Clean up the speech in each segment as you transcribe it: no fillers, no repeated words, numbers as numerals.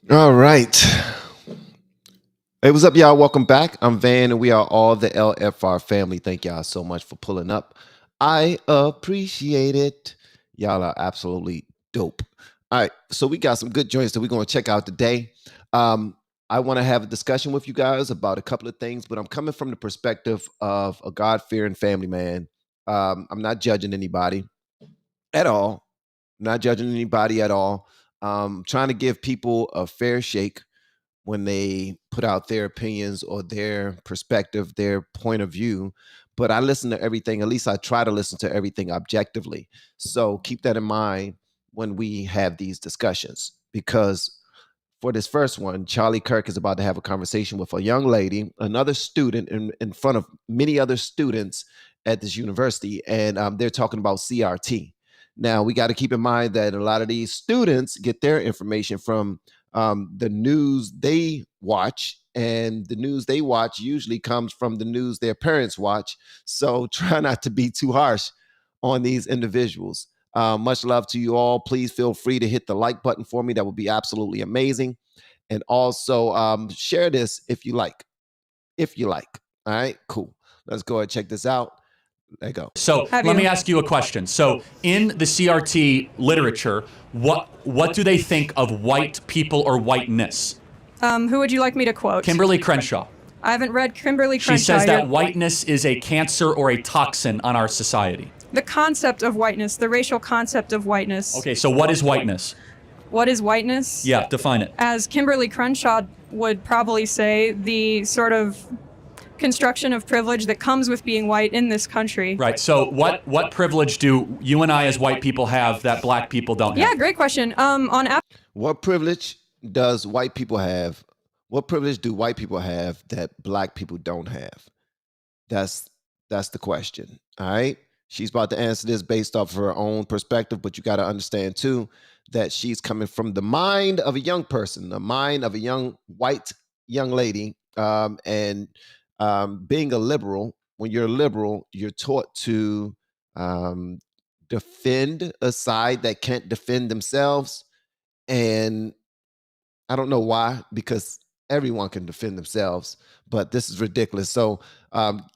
All right. Hey, what's up, y'all? Welcome back. I'm Van, and we are all the LFR family. Thank y'all so much for pulling up. I appreciate it. Y'all are absolutely dope. All right, so we got some good joints that we're going to check out today. I want to have a discussion with you guys about a couple of things, but I'm coming from the perspective of a God-fearing family man. I'm not judging anybody at all. Not judging anybody at all. Trying to give people a fair shake when they put out their opinions or their perspective, their point of view. But I listen to everything, at least I try to listen to everything objectively. So keep that in mind when we have these discussions. Because for this first one, Charlie Kirk is about to have a conversation with a young lady, another student in front of many other students at this university. And they're talking about CRT. Now, we got to keep in mind that a lot of these students get their information from the news they watch, and the news they watch usually comes from the news their parents watch. So try not to be too harsh on these individuals. Much love to you all. Please feel free to hit the like button for me. That would be absolutely amazing. And also share this if you like. If you like. All right, cool. Let's go ahead and check this out. There you go. So let me ask you a question. So in the CRT literature, what do they think of white people or whiteness? Who would you like me to quote? Kimberly Crenshaw. I haven't read Kimberly Crenshaw. She says that whiteness is a cancer or a toxin on our society. The concept of whiteness, the racial concept of whiteness. Okay, so what is whiteness? What is whiteness? Yeah, define it. As Kimberly Crenshaw would probably say, the sort of construction of privilege that comes with being white in this country. Right. So what privilege do you and I as white people have that black people don't have? Yeah, great question. What privilege does white people have? What privilege do white people have that black people don't have? That's the question. All right. She's about to answer this based off of her own perspective, but you got to understand too that she's coming from the mind of a young person, the mind of a young white young lady, and being a liberal. When you're a liberal, you're taught to defend a side that can't defend themselves. And I don't know why, because everyone can defend themselves, but this is ridiculous. So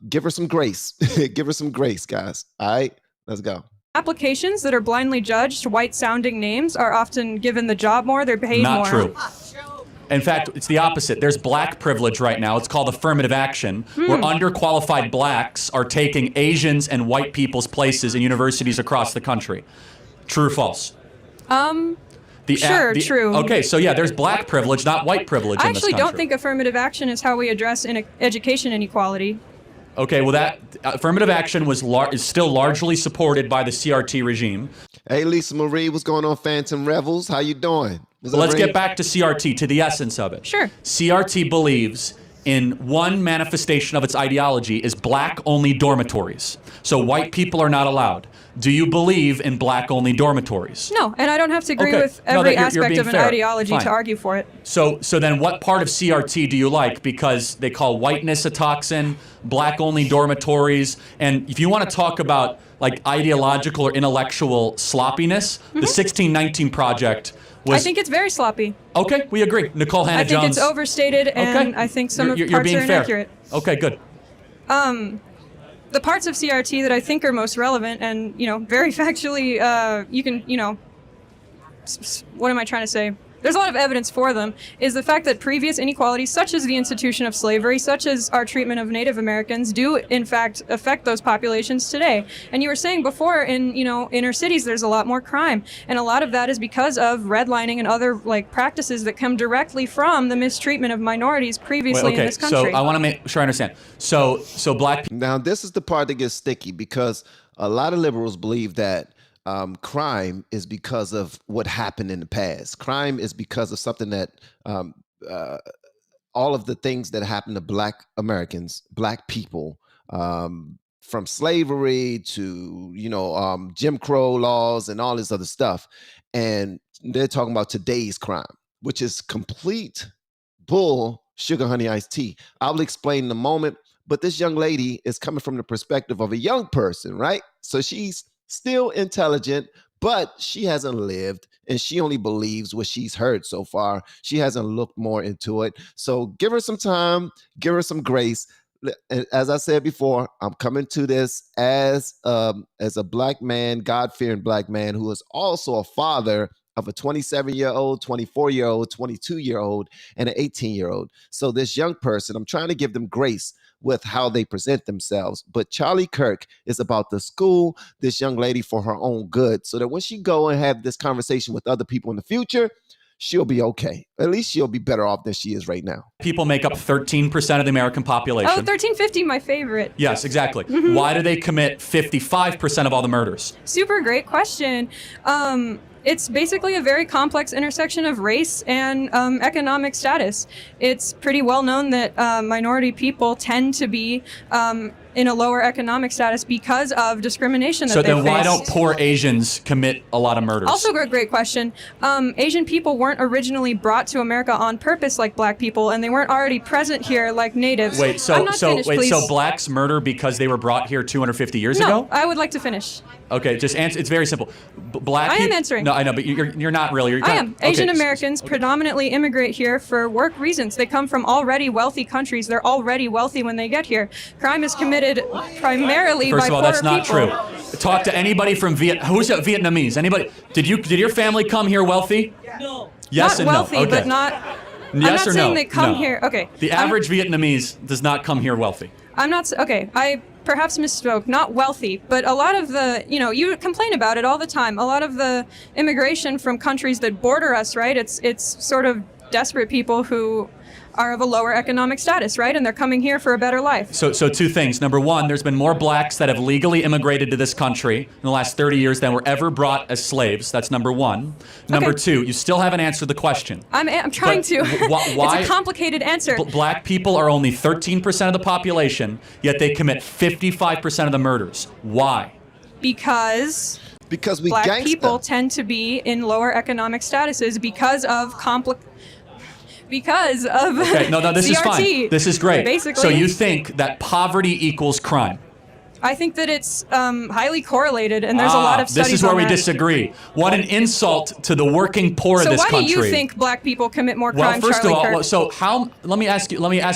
give her some grace. Give her some grace, guys. All right, let's go. Applications that are blindly judged, white-sounding names are often given the job more, they're paid more. Not true. In fact, it's the opposite. There's black privilege right now. It's called affirmative action, where underqualified blacks are taking Asians and white people's places in universities across the country. True or false? Sure, true. Okay, so yeah, there's black privilege, not white privilege in this country. I actually don't think affirmative action is how we address education inequality. Okay, well, that affirmative action is still largely supported by the CRT regime. Hey, Lisa Marie, what's going on, Phantom Revels? How you doing? Let's get back to CRT, to the essence of it. Sure. CRT believes in one manifestation of its ideology is black-only dormitories. So white people are not allowed. Do you believe in black-only dormitories? No, and I don't have to agree with every aspect of an ideology to argue for it. So then what part of CRT do you like? Because they call whiteness a toxin, black-only dormitories, and if you want to talk about like ideological or intellectual sloppiness, the 1619 Project was... I think it's very sloppy. Okay, we agree. Nicole Hannah-Jones. I think it's overstated, and I think some of the parts are inaccurate. Okay, good. The parts of CRT that I think are most relevant and, very factually, you can, what am I trying to say? There's a lot of evidence for them, is the fact that previous inequalities, such as the institution of slavery, such as our treatment of Native Americans, do, in fact, affect those populations today. And you were saying before, in, inner cities, there's a lot more crime. And a lot of that is because of redlining and other, practices that come directly from the mistreatment of minorities previously in this country. So I want to make sure I understand. So black people... Now, this is the part that gets sticky, because a lot of liberals believe that crime is because of what happened in the past. Crime is because of something that all of the things that happened to black Americans, black people, from slavery to, Jim Crow laws and all this other stuff. And they're talking about today's crime, which is complete bull, sugar, honey, iced tea. I'll explain in a moment, but this young lady is coming from the perspective of a young person, right? So she's still intelligent, but she hasn't lived and she only believes what she's heard so far. She hasn't looked more into it. So give her some time, give her some grace. As I said before, I'm coming to this as a black man, God-fearing black man who is also a father of a 27-year-old, 24-year-old, 22-year-old, and an 18-year-old. So this young person, I'm trying to give them grace with how they present themselves. But Charlie Kirk is about to school this young lady for her own good, so that when she go and have this conversation with other people in the future, she'll be okay. At least she'll be better off than she is right now. People make up 13% of the American population. Oh, 1350, my favorite. Yes, exactly. Why do they commit 55% of all the murders? Super great question. It's basically a very complex intersection of race and economic status. It's pretty well known that minority people tend to be in a lower economic status because of discrimination that So they then why face. don't poor Asians commit a lot of murders? Also a great question. Asian people weren't originally brought to America on purpose like black people, and they weren't already present here like natives. Wait, I'm not finished, please. so blacks murder because they were brought here 250 years ago? No, I would like to finish. Okay, just answer. It's very simple. Black. I am peop- answering. No, I know, but you're not really. You're I kinda- am. okay. Asian Americans predominantly immigrate here for work reasons. They come from already wealthy countries. They're already wealthy when they get here. Crime is committed primarily First by of all, poorer that's not people. true. Talk to anybody from Who's a Vietnamese? Anybody? Did your family come here wealthy? No. Yes Not and wealthy, no. Okay. but not. I'm Yes not or saying no? they come No. here. Okay. The average Vietnamese does not come here wealthy. I'm not. Okay. I perhaps misspoke. Not wealthy, but a lot of the. You complain about it all the time. A lot of the immigration from countries that border us, right? It's sort of desperate people who are of a lower economic status, right? And they're coming here for a better life. So two things. Number one, there's been more blacks that have legally immigrated to this country in the last 30 years than were ever brought as slaves. That's number one. Number two, you still haven't answered the question. I'm trying But to. why- It's a complicated answer. Black people are only 13% of the population, yet they commit 55% of the murders. Why? Because Because we black gangsta. people tend to be in lower economic statuses because of Okay, no, this is CRT. fine. This is great. Basically, So you think that poverty equals crime? I think that it's highly correlated, and there's a lot of studies This is where on we that. disagree. What an insult to the working poor So of this why country. do you think black people commit more Well, crime, first Charlie of all, Kirk? so how? Let me ask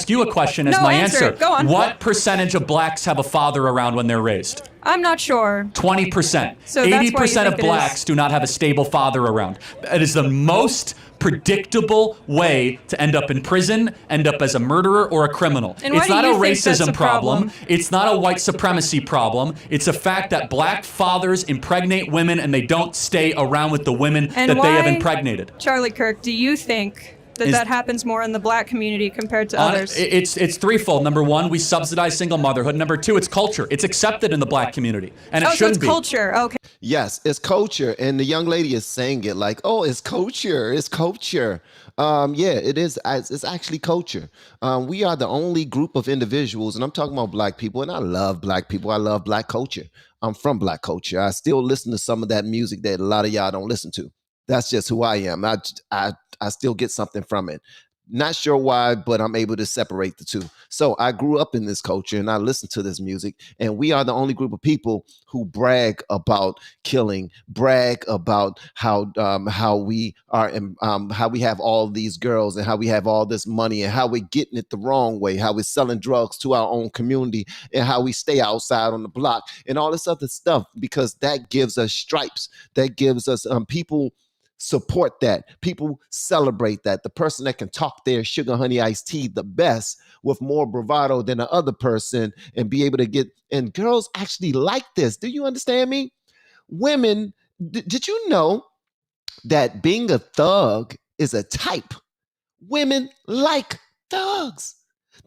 you a question as No, my answer it. Go on. What percentage of blacks have a father around when they're raised? I'm not sure. 20%. So that's why you 80% of think it is. blacks do not have a stable father around. It is the most predictable way to end up in prison, end up as a murderer or a criminal. And why It's do not a you think that's racism a problem? It's not a white supremacy problem. It's a fact that black fathers impregnate women and they don't stay around with the women And that they have why- impregnated. Charlie Kirk, do you think that Is- that happens more in the black community compared to others? It's threefold. Number one, we subsidize single motherhood. Number two, it's culture. It's accepted in the black community, and it so shouldn't it's be. culture. Okay. Yes, it's culture, and the young lady is saying it like, "Oh, it's culture. It's culture." Yeah, it is. It's actually culture. We are the only group of individuals, and I'm talking about black people, and I love black people. I love black culture. I'm from black culture. I still listen to some of that music that a lot of y'all don't listen to. That's just who I am. I still get something from it. Not sure why, but I'm able to separate the two. So I grew up in this culture and I listen to this music, and we are the only group of people who brag about killing, brag about how we are, how we have all these girls and how we have all this money and how we're getting it the wrong way, how we're selling drugs to our own community and how we stay outside on the block and all this other stuff, because that gives us stripes. That gives us people support that. People celebrate that. The person that can talk their sugar honey iced tea the best with more bravado than the other person and be able to get, and girls actually like this. Do you understand me? Women, did you know that being a thug is a type? Women like thugs.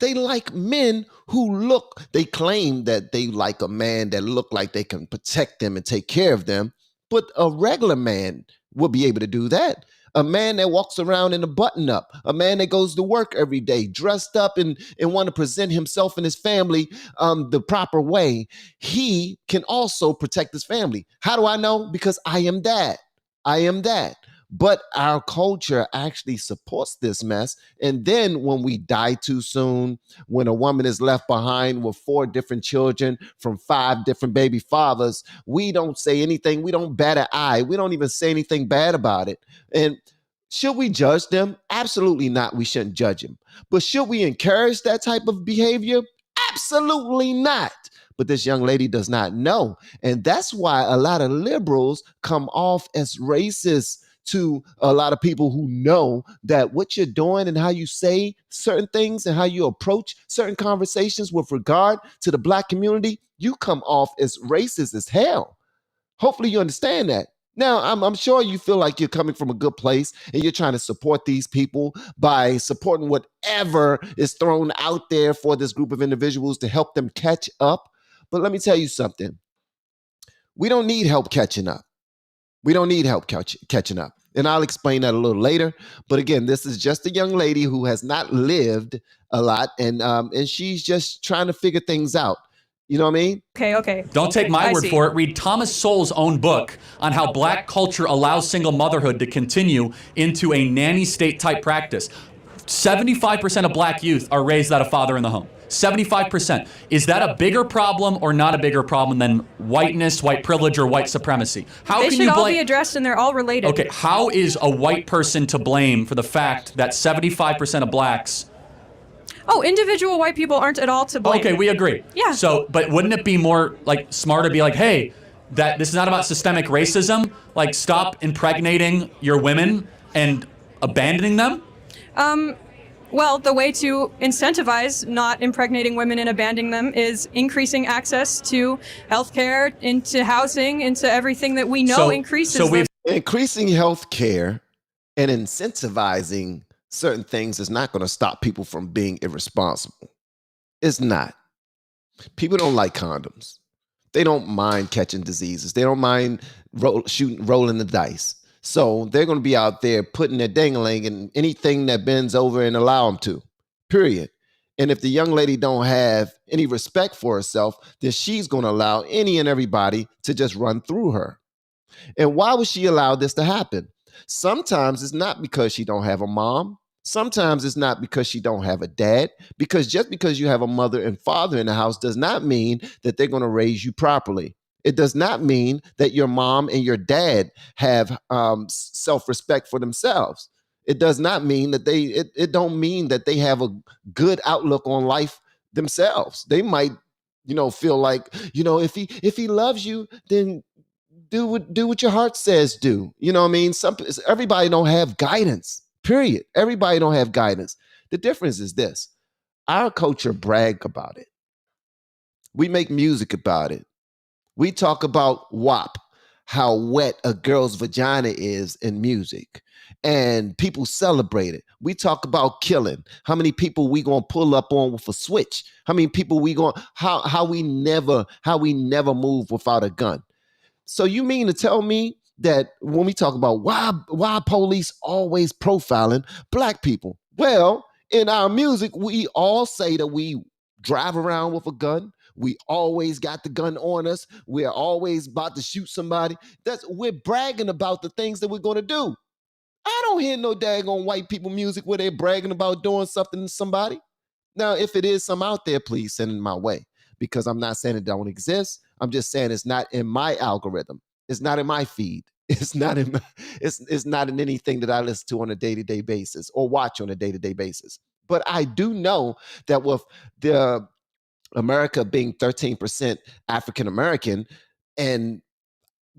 They like men who they claim that they like a man that look like they can protect them and take care of them. But a regular man will be able to do that. A man that walks around in a button up, a man that goes to work every day, dressed up and want to present himself and his family the proper way, he can also protect his family. How do I know? Because I am that. I am that. But our culture actually supports this mess. And then when we die too soon, when a woman is left behind with 4 different children from 5 different baby fathers, we don't say anything. We don't bat an eye. We don't even say anything bad about it. And should we judge them? Absolutely not. We shouldn't judge them. But should we encourage that type of behavior? Absolutely not. But this young lady does not know. And that's why a lot of liberals come off as racist to a lot of people who know that what you're doing and how you say certain things and how you approach certain conversations with regard to the Black community, you come off as racist as hell. Hopefully you understand that. Now, I'm sure you feel like you're coming from a good place and you're trying to support these people by supporting whatever is thrown out there for this group of individuals to help them catch up. But let me tell you something. We don't need help catching up. We don't need help catching up. And I'll explain that a little later. But again, this is just a young lady who has not lived a lot, and she's just trying to figure things out. You know what I mean? Okay. Don't take my I word see. for it. Read Thomas Sowell's own book on how Black culture allows single motherhood to continue into a nanny state type practice. 75% of Black youth are raised without a father in the home. 75%. Is that a bigger problem or not a bigger problem than whiteness, white privilege, or white supremacy? How They can should you all blame? be addressed, and they're all related. Okay, how is a white person to blame for the fact that 75% of Blacks? Oh, individual white people aren't at all to blame. Okay, we agree. Yeah. So, but wouldn't it be more like smart to be like, hey, that this is not about systemic racism. Like, stop impregnating your women and abandoning them. Well, the way to incentivize not impregnating women and abandoning them is increasing access to healthcare, into housing, into everything that we know increases. So we've Increasing health care and incentivizing certain things is not going to stop people from being irresponsible. It's not. People don't like condoms. They don't mind catching diseases. They don't mind rolling the dice. So they're going to be out there putting their ding-a-ling in anything that bends over and allow them to, period. And if the young lady don't have any respect for herself, then she's going to allow any and everybody to just run through her. And why would she allow this to happen? Sometimes it's not because she don't have a mom. Sometimes it's not because she don't have a dad. Because just because you have a mother and father in the house does not mean that they're going to raise you properly. It does not mean that your mom and your dad have self-respect for themselves. It does not mean that it don't mean that they have a good outlook on life themselves. They might, feel like, if he loves you, then do what your heart says do. You know what I mean? Everybody don't have guidance, period. Everybody don't have guidance. The difference is this. Our culture brag about it. We make music about it. We talk about WAP, how wet a girl's vagina is in music, and people celebrate it. We talk about killing, how many people we gonna pull up on with a switch, how many people we gonna how we never move without a gun. So you mean to tell me that when we talk about why police always profiling Black people? Well, in our music, we all say that we drive around with a gun. We always got the gun on us. We're always about to shoot somebody. We're bragging about the things that we're going to do. I don't hear no daggone white people music where they're bragging about doing something to somebody. Now, if it is some out there, please send it my way, because I'm not saying it don't exist. I'm just saying it's not in my algorithm. It's not in my feed. It's not in it's not in anything that I listen to on a day-to-day basis or watch on a day-to-day basis. But I do know that with the America being 13% African American, and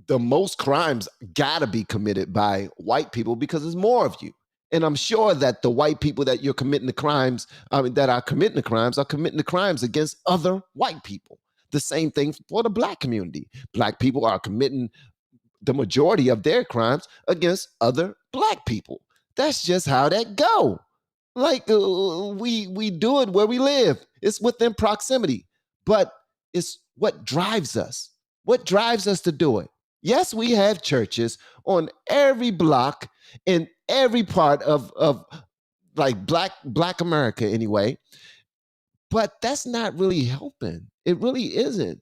the most crimes gotta be committed by white people because there's more of you. And I'm sure that the white people that you're committing the crimes, that are committing the crimes against other white people. The same thing for the Black community. Black people are committing the majority of their crimes against other Black people. That's just how that go. Like we do it where we live. It's within proximity, but it's what drives us. What drives us to do it? Yes, we have churches on every block in every part of like Black America anyway, but that's not really helping. It really isn't,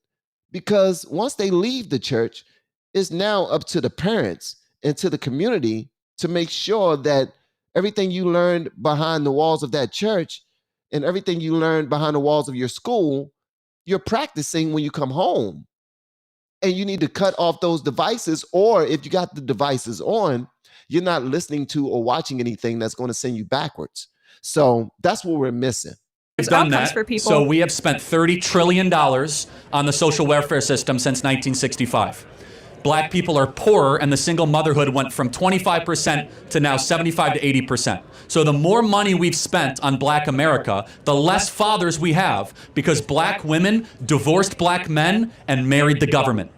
because once they leave the church, it's now up to the parents and to the community to make sure that everything you learned behind the walls of that church and everything you learned behind the walls of your school, you're practicing when you come home. And you need to cut off those devices, or if you got the devices on, you're not listening to or watching anything that's going to send you backwards. So that's what we're missing. We've done outcomes that. for people. So we have spent $30 trillion on the social welfare system since 1965. Black people are poorer, and the single motherhood went from 25% to now 75 to 80%. So the more money we've spent on Black America, the less fathers we have, because Black women divorced Black men and married the government.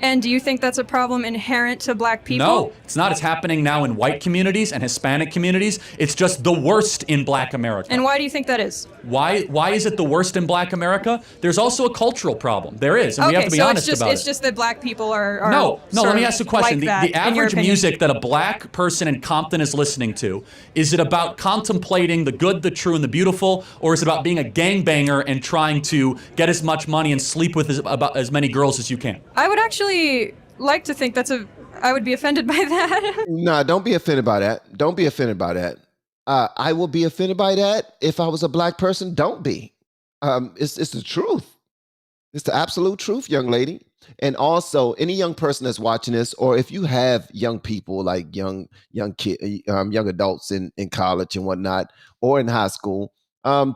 And do you think that's a problem inherent to Black people? No, it's not. It's happening now in white communities and Hispanic communities. It's just the worst in Black America. And why do you think that is? Why is it the worst in Black America? There's also a cultural problem. There is, and we have to be honest about it. It's just that Black people are No, let me ask you a question. Like the average music that a Black person in Compton is listening to, is it about contemplating the good, the true, and the beautiful, or is it about being a gangbanger and trying to get as much money and sleep with about as many girls as you can? I would actually like to think I would be offended by that. No, don't be offended by that. Don't be offended by that. I will be offended by that if I was a Black person. Don't be. It's the truth. It's the absolute truth, young lady. And also, any young person that's watching this, or if you have young people like young adults in college and whatnot, or in high school,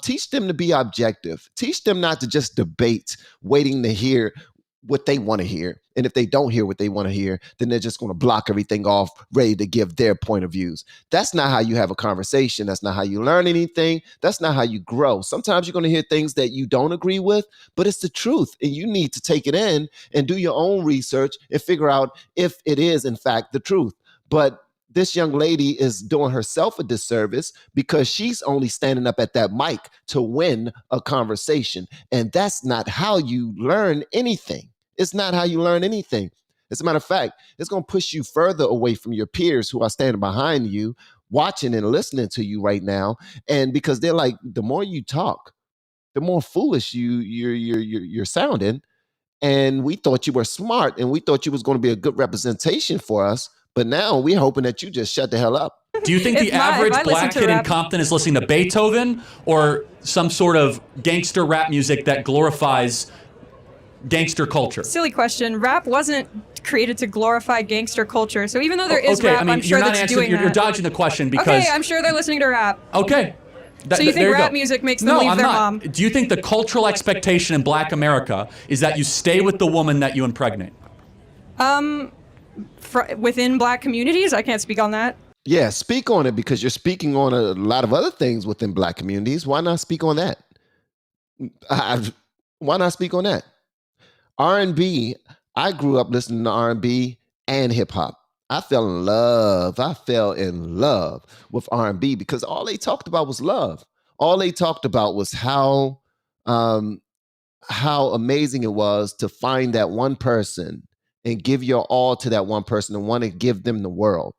teach them to be objective. Teach them not to just debate, waiting to hear what they want to hear. And if they don't hear what they want to hear, then they're just going to block everything off, ready to give their point of views. That's not how you have a conversation. That's not how you learn anything. That's not how you grow. Sometimes you're going to hear things that you don't agree with, but it's the truth. And you need to take it in and do your own research and figure out if it is, in fact, the truth. But this young lady is doing herself a disservice because she's only standing up at that mic to win a conversation. And that's not how you learn anything. It's not how you learn anything. As a matter of fact, it's going to push you further away from your peers who are standing behind you, watching and listening to you right now. And because they're like, the more you talk, the more foolish you're sounding. And we thought you were smart, and we thought you was going to be a good representation for us. But now we're hoping that you just shut the hell up. Do you think the average Black kid in Compton is listening to Beethoven or some sort of gangster rap music that glorifies gangster culture? Silly question. Rap wasn't created to glorify gangster culture. So even though there is rap, I'm sure that's doing that. You're dodging the question because... Okay, I'm sure they're listening to rap. Okay. So you think rap music makes them leave their mom? Do you think the cultural expectation in Black America is that you stay with the woman that you impregnate? Within Black communities? I can't speak on that. Yeah, speak on it, because you're speaking on a lot of other things within Black communities. Why not speak on that? Why not speak on that? R&B, I grew up listening to R&B and hip hop. I fell in love with R&B because all they talked about was love. All they talked about was how amazing it was to find that one person and give your all to that one person and want to give them the world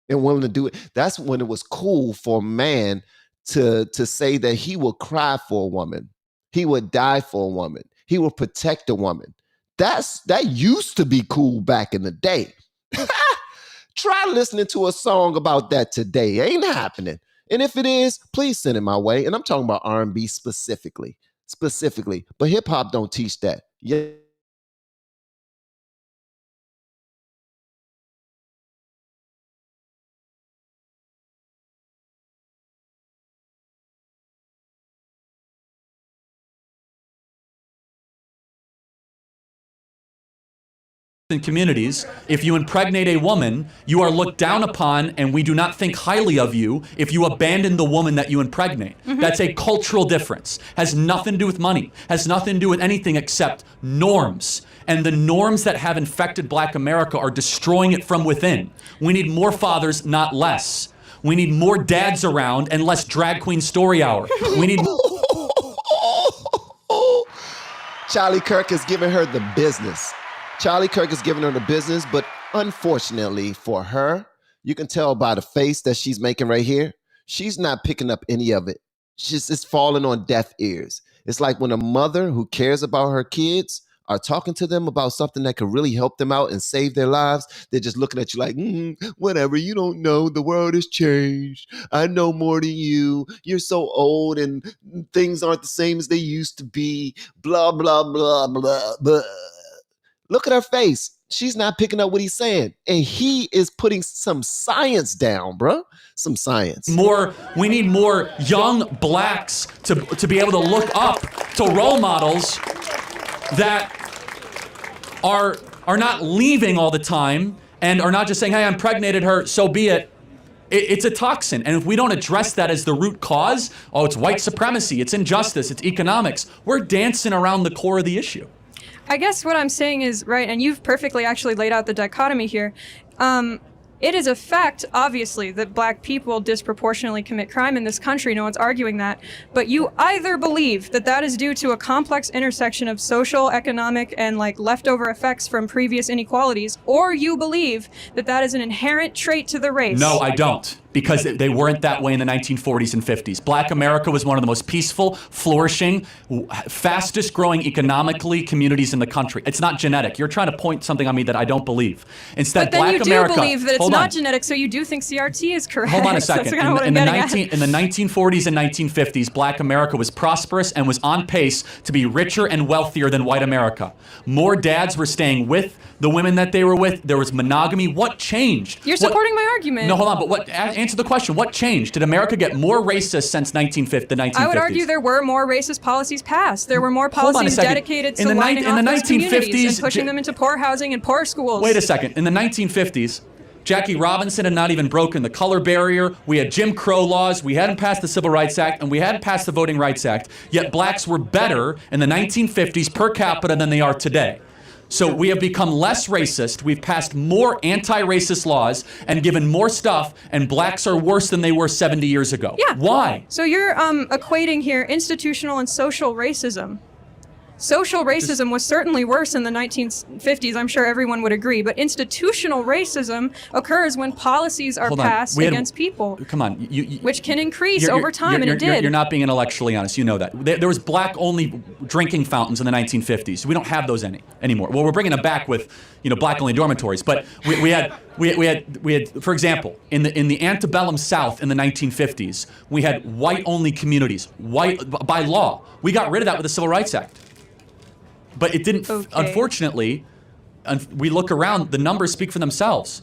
and willing to do it. That's when it was cool for a man to say that he would cry for a woman. He would die for a woman. He would protect a woman. That used to be cool back in the day. Try listening to a song about that today. It ain't happening. And if it is, please send it my way. And I'm talking about R&B specifically. But hip hop don't teach that. Yeah. In communities, if you impregnate a woman, you are looked down upon, and we do not think highly of you if you abandon the woman that you impregnate. That's a cultural difference. Has nothing to do with money. Has nothing to do with anything except norms. And the norms that have infected Black America are destroying it from within. We need more fathers, not less. We need more dads around and less drag queen story hour. We need... Charlie Kirk is giving her the business. Charlie Kirk is giving her the business, but unfortunately for her, you can tell by the face that she's making right here, she's not picking up any of it. It's falling on deaf ears. It's like when a mother who cares about her kids are talking to them about something that could really help them out and save their lives, they're just looking at you like, whatever, you don't know, the world has changed. I know more than you. You're so old and things aren't the same as they used to be. Blah, blah, blah, blah, blah. Look at her face. She's not picking up what he's saying. And he is putting some science down, bro. Some science. We need more young blacks to be able to look up to role models that are not leaving all the time and are not just saying, hey, I impregnated her, so be it. It's a toxin. And if we don't address that as the root cause, it's white supremacy, it's injustice, it's economics, we're dancing around the core of the issue. I guess what I'm saying is, right, and you've perfectly actually laid out the dichotomy here. It is a fact, obviously, that black people disproportionately commit crime in this country. No one's arguing that. But you either believe that that is due to a complex intersection of social, economic, and like leftover effects from previous inequalities, or you believe that that is an inherent trait to the race. No, I don't. Because they weren't that way in the 1940s and 50s. Black America was one of the most peaceful, flourishing, fastest growing economically communities in the country. It's not genetic. You're trying to point something on me that I don't believe. Instead, but then Black you do America, believe that it's not genetic, so you do think CRT is correct. Hold on a second. That's kind of what I'm getting at. In the 1940s and 1950s, Black America was prosperous and was on pace to be richer and wealthier than white America. More dads were staying with the women that they were with. There was monogamy. What changed? You're supporting my argument. No, hold on. But answer the question. What changed? Did America get more racist since the 1950s? I would argue there were more racist policies passed. There were more policies dedicated to lining off those communities and pushing them into poor housing and poor schools. Wait a second. In the 1950s, Jackie Robinson had not even broken the color barrier. We had Jim Crow laws. We hadn't passed the Civil Rights Act, and we hadn't passed the Voting Rights Act. Yet blacks were better in the 1950s per capita than they are today. So we have become less racist. We've passed more anti-racist laws and given more stuff, and blacks are worse than they were 70 years ago. Yeah. Why? So you're equating here institutional and social racism. Social racism was certainly worse in the 1950s, I'm sure everyone would agree, but institutional racism occurs when policies are passed against people. Come on. Which can increase over time, and it did. You're not being intellectually honest. You know that. There was black-only drinking fountains in the 1950s. We don't have those anymore. Well, we're bringing them back with, black-only dormitories. But we had, for example, in the antebellum South in the 1950s, we had white-only communities, by law. We got rid of that with the Civil Rights Act. But it didn't, unfortunately, we look around, the numbers speak for themselves.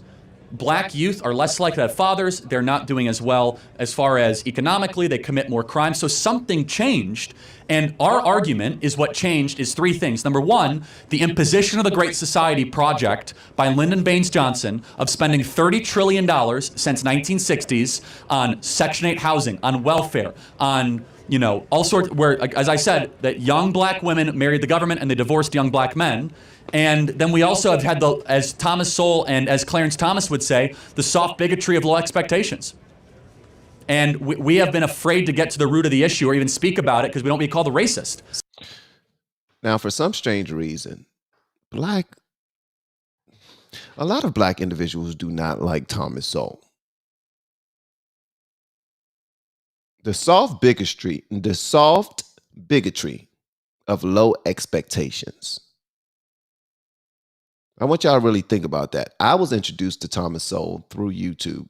Black youth are less likely to have fathers. They're not doing as well as far as economically. They commit more crime. So something changed. And our argument is what changed is three things. Number one, the imposition of the Great Society Project by Lyndon Baines Johnson of spending $30 trillion since 1960s on Section 8 housing, on welfare, on all sorts, where, as I said, that young black women married the government and they divorced young black men. And then we also have had, as Thomas Sowell and as Clarence Thomas would say, the soft bigotry of low expectations. And we have been afraid to get to the root of the issue or even speak about it because we don't want to be called a racist. Now, for some strange reason, a lot of black individuals do not like Thomas Sowell. The soft bigotry of low expectations. I want y'all to really think about that. I was introduced to Thomas Sowell through YouTube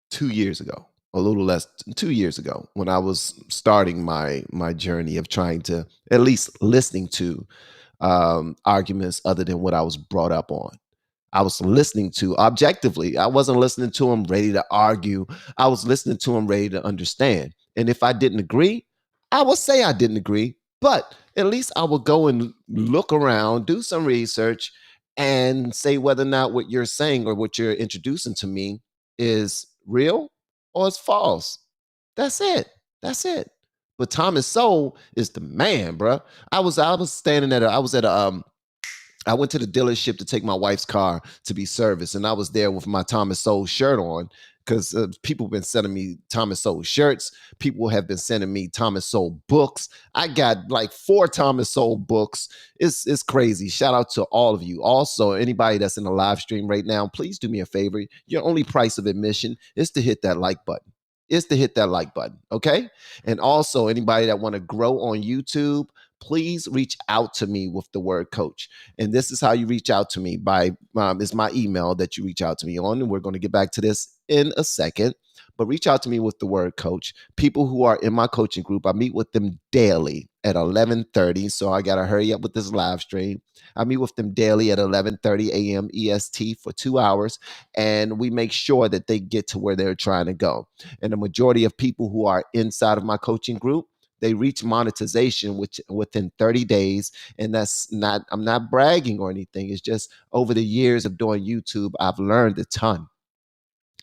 2 years ago, a little less than 2 years ago, when I was starting my journey of trying to at least listening to arguments other than what I was brought up on. I was listening to objectively. I wasn't listening to him ready to argue. I was listening to him ready to understand. And if I didn't agree, I would say I didn't agree, but at least I would go and look around, do some research, and say whether or not what you're saying or what you're introducing to me is real or it's false. That's it. That's it. But Thomas Sowell is the man, bro. I went to the dealership to take my wife's car to be serviced, and I was there with my Thomas Sowell shirt on because people have been sending me Thomas Sowell shirts. People have been sending me Thomas Sowell books. I got like 4 Thomas Sowell books. It's crazy. Shout out to all of you. Also, anybody that's in the live stream right now, please do me a favor. Your only price of admission is to hit that like button. Okay? And also, anybody that want to grow on YouTube, please reach out to me with the word coach. And this is how you reach out to me by, is my email that you reach out to me on. And we're going to get back to this in a second. But reach out to me with the word coach. People who are in my coaching group, I meet with them daily at 11:30. So I got to hurry up with this live stream. I meet with them daily at 11:30 a.m. EST for 2 hours. And we make sure that they get to where they're trying to go. And the majority of people who are inside of my coaching group, they reach monetization within 30 days. And that's not, I'm not bragging or anything. It's just over the years of doing YouTube, I've learned a ton.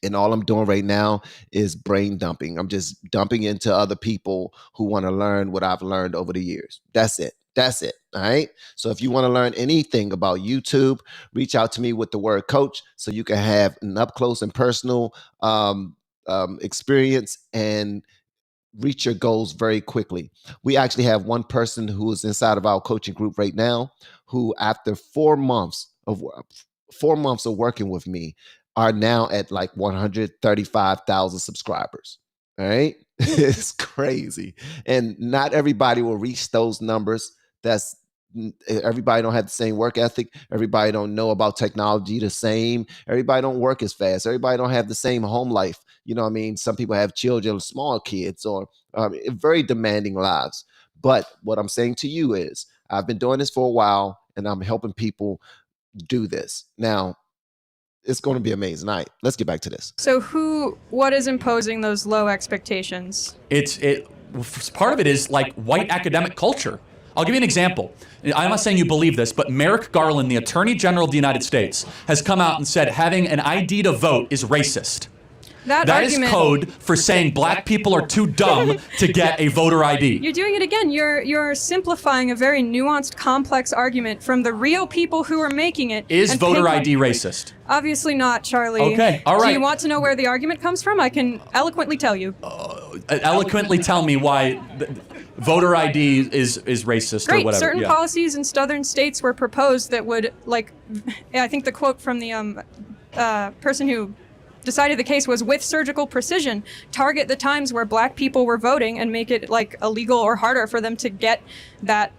And all I'm doing right now is brain dumping. I'm just dumping into other people who want to learn what I've learned over the years. That's it. That's it. All right. So if you want to learn anything about YouTube, reach out to me with the word coach so you can have an up close and personal experience and reach your goals very quickly. We actually have one person who is inside of our coaching group right now who, after 4 months of working with me, are now at like 135,000 subscribers. All right. It's crazy. And not everybody will reach those numbers. Everybody don't have the same work ethic. Everybody don't know about technology the same. Everybody don't work as fast. Everybody don't have the same home life. You know what I mean? Some people have children, small kids, or very demanding lives. But what I'm saying to you is I've been doing this for a while and I'm helping people do this. Now, it's going to be amazing. All right, let's get back to this. So what is imposing those low expectations? Part of it is like white academic culture. I'll give you an example. I'm not saying you believe this, but Merrick Garland, the Attorney General of the United States, has come out and said having an ID to vote is racist. That is code for saying black people are too dumb to get a voter ID. You're doing it again. You're simplifying a very nuanced, complex argument from the real people who are making it. Is voter ID racist? Obviously not, Charlie. Okay, all right. Do you want to know where the argument comes from? I can eloquently tell you. Eloquently tell me why voter ID is racist or whatever. Certain policies in southern states were proposed that would, like, I think the quote from the person who decided the case was, with surgical precision, target the times where black people were voting and make it like illegal or harder for them to get that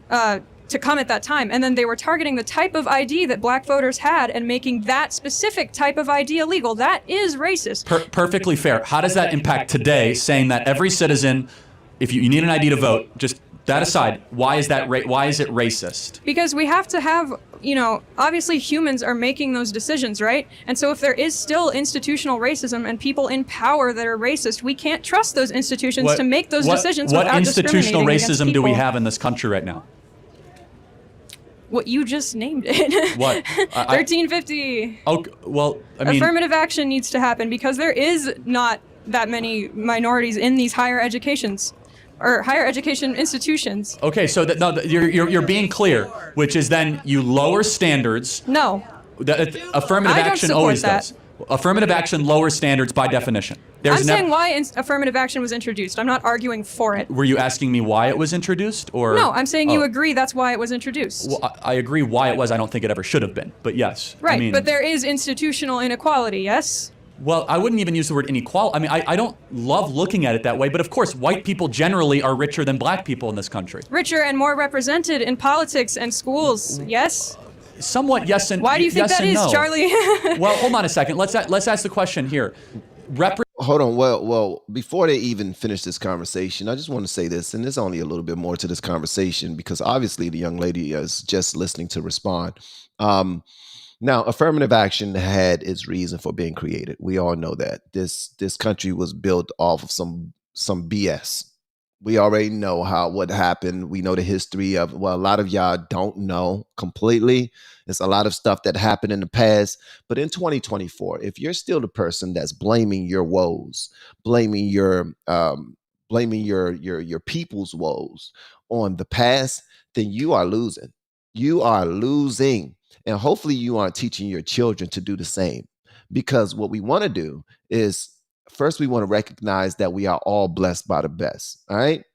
to come at that time. And then they were targeting the type of ID that black voters had and making that specific type of ID illegal. That is racist. Perfectly fair. How does that impact today, saying that every citizen, if you need an ID to vote, just that aside, why is it racist? Because we have to have, obviously humans are making those decisions, right? And so if there is still institutional racism and people in power that are racist, we can't trust those institutions to make those decisions without discriminating against people. What institutional racism do we have in this country right now? What you just named it. What? 1350. Oh, well, I mean, affirmative action needs to happen because there is not that many minorities in these higher educations. Or higher education institutions. Okay, so you're being clear, which is then you lower standards. No. Affirmative action always does. Affirmative action lowers standards by definition. I'm saying why affirmative action was introduced. I'm not arguing for it. Were you asking me why it was introduced, or? No, I'm saying you agree that's why it was introduced. Well, I agree why it was. I don't think it ever should have been, but yes. Right, but there is institutional inequality, yes? Well, I wouldn't even use the word inequality. I mean, I don't love looking at it that way, but of course, white people generally are richer than black people in this country. Richer and more represented in politics and schools, yes? Somewhat yes and no. Why do you think that is, Charlie? Well, hold on a second. Let's ask the question here. Hold on. Well, before they even finish this conversation, I just want to say this, and there's only a little bit more to this conversation because obviously the young lady is just listening to respond. Now, affirmative action had its reason for being created. We all know that this country was built off of some BS. We already know what happened. We know the history of, well, a lot of y'all don't know completely. There's a lot of stuff that happened in the past. But in 2024, if you're still the person that's blaming your woes, blaming your people's woes on the past, then you are losing. You are losing. And hopefully you aren't teaching your children to do the same. Because what we want to do is, first, we want to recognize that we are all blessed by the best. All right.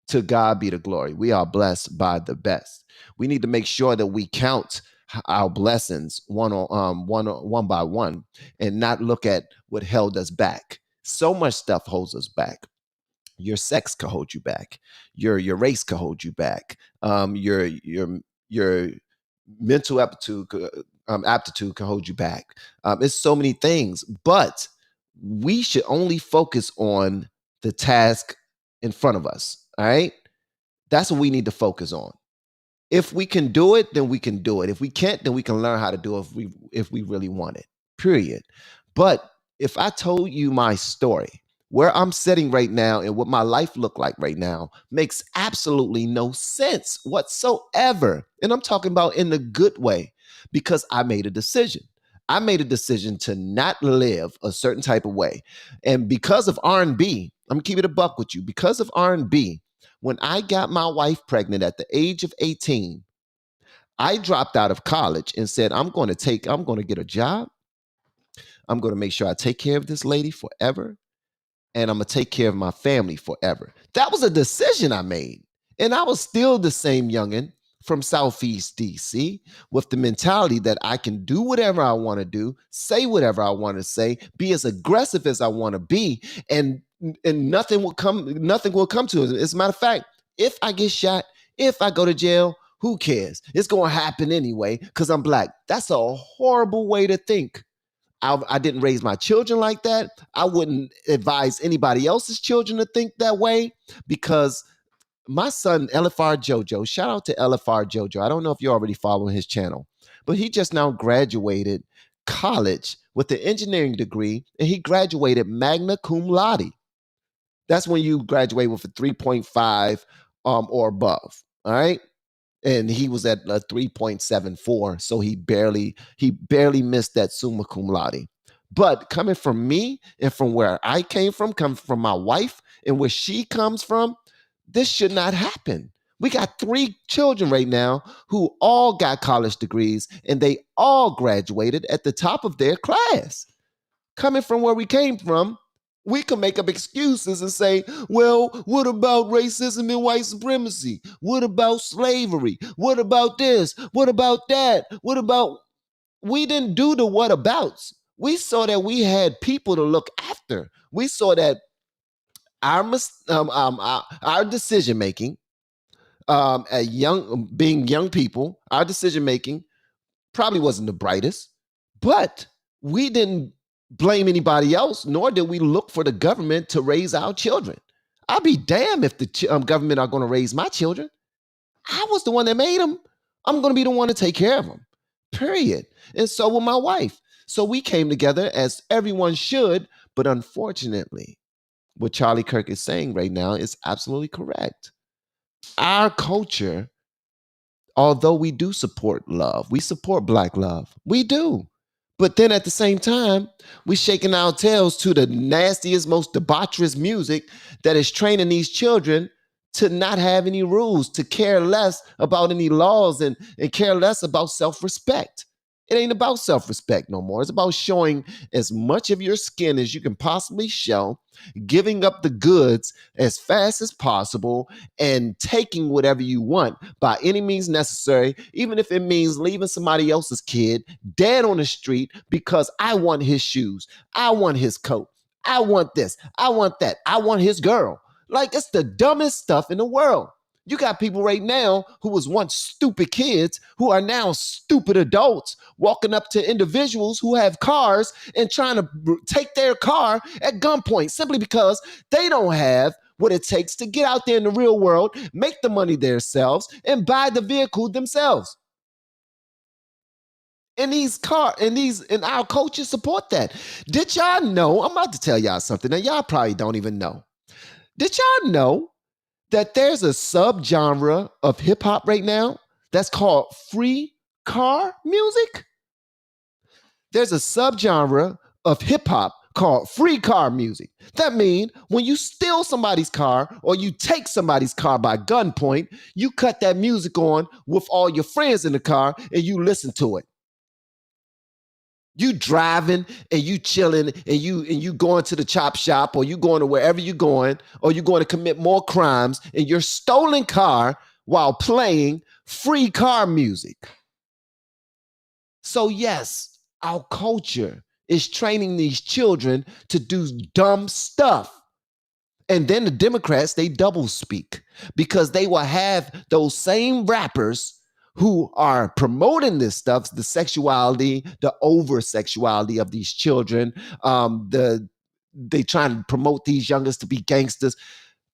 To God be the glory. We are blessed by the best. We need to make sure that we count our blessings one by one and not look at what held us back. So much stuff holds us back. Your sex could hold you back. Your race could hold you back. Your mental aptitude can hold you back. It's so many things, but we should only focus on the task in front of us. All right, that's what we need to focus on. If we can do it, then we can do it. If we can't, then we can learn how to do it if we really want it. Period. But if I told you my story, where I'm sitting right now and what my life looked like right now makes absolutely no sense whatsoever. And I'm talking about in the good way, because I made a decision. I made a decision to not live a certain type of way. And because of R&B, I'm gonna keep it a buck with you. Because of R&B, when I got my wife pregnant at the age of 18, I dropped out of college and said, I'm going to get a job. I'm going to make sure I take care of this lady forever. And I'm going to take care of my family forever. That was a decision I made. And I was still the same youngin' from Southeast DC with the mentality that I can do whatever I want to do, say whatever I want to say, be as aggressive as I want to be, and nothing will come to it. As a matter of fact, if I get shot, if I go to jail, who cares? It's going to happen anyway because I'm black. That's a horrible way to think. I didn't raise my children like that. I wouldn't advise anybody else's children to think that way, because my son, LFR JoJo, shout out to LFR JoJo. I don't know if you're already following his channel, but he just now graduated college with an engineering degree, and he graduated magna cum laude. That's when you graduate with a 3.5 or above. All right. And he was at a 3.74, so he barely missed that summa cum laude. But coming from me and from where I came from, coming from my wife and where she comes from, this should not happen. We got 3 children right now who all got college degrees, and they all graduated at the top of their class. Coming from where we came from, we can make up excuses and say, well, what about racism and white supremacy? What about slavery? What about this? What about that? What about... We didn't do the whatabouts. We saw that we had people to look after. We saw that our decision making, being young people, our decision making probably wasn't the brightest, but we didn't blame anybody else, nor did we look for the government to raise our children. I'll be damned if the government are going to raise my children. I was the one that made them. I'm going to be the one to take care of them, period. And so will my wife. So we came together as everyone should, but unfortunately, what Charlie Kirk is saying right now is absolutely correct. Our culture, although we do support love, we support Black love, we do. But then at the same time, we're shaking our tails to the nastiest, most debaucherous music that is training these children to not have any rules, to care less about any laws, and care less about self-respect. It ain't about self-respect no more. It's about showing as much of your skin as you can possibly show, giving up the goods as fast as possible, and taking whatever you want by any means necessary, even if it means leaving somebody else's kid dead on the street because I want his shoes, I want his coat, I want this, I want that, I want his girl. Like, it's the dumbest stuff in the world. You got people right now who was once stupid kids who are now stupid adults walking up to individuals who have cars and trying to take their car at gunpoint simply because they don't have what it takes to get out there in the real world, make the money themselves, and buy the vehicle themselves. And our culture support that. Did y'all know? I'm about to tell y'all something that y'all probably don't even know. Did y'all know that there's a subgenre of hip hop right now that's called free car music? There's a subgenre of hip hop called free car music. That means when you steal somebody's car or you take somebody's car by gunpoint, you cut that music on with all your friends in the car and you listen to it. You driving and you chilling and you going to the chop shop, or you going to wherever you're going, or you're going to commit more crimes in your stolen car while playing free car music. So yes, our culture is training these children to do dumb stuff. And then the Democrats, they double speak because they will have those same rappers who are promoting this stuff, the sexuality, the over sexuality of these children. They try to promote these youngers to be gangsters.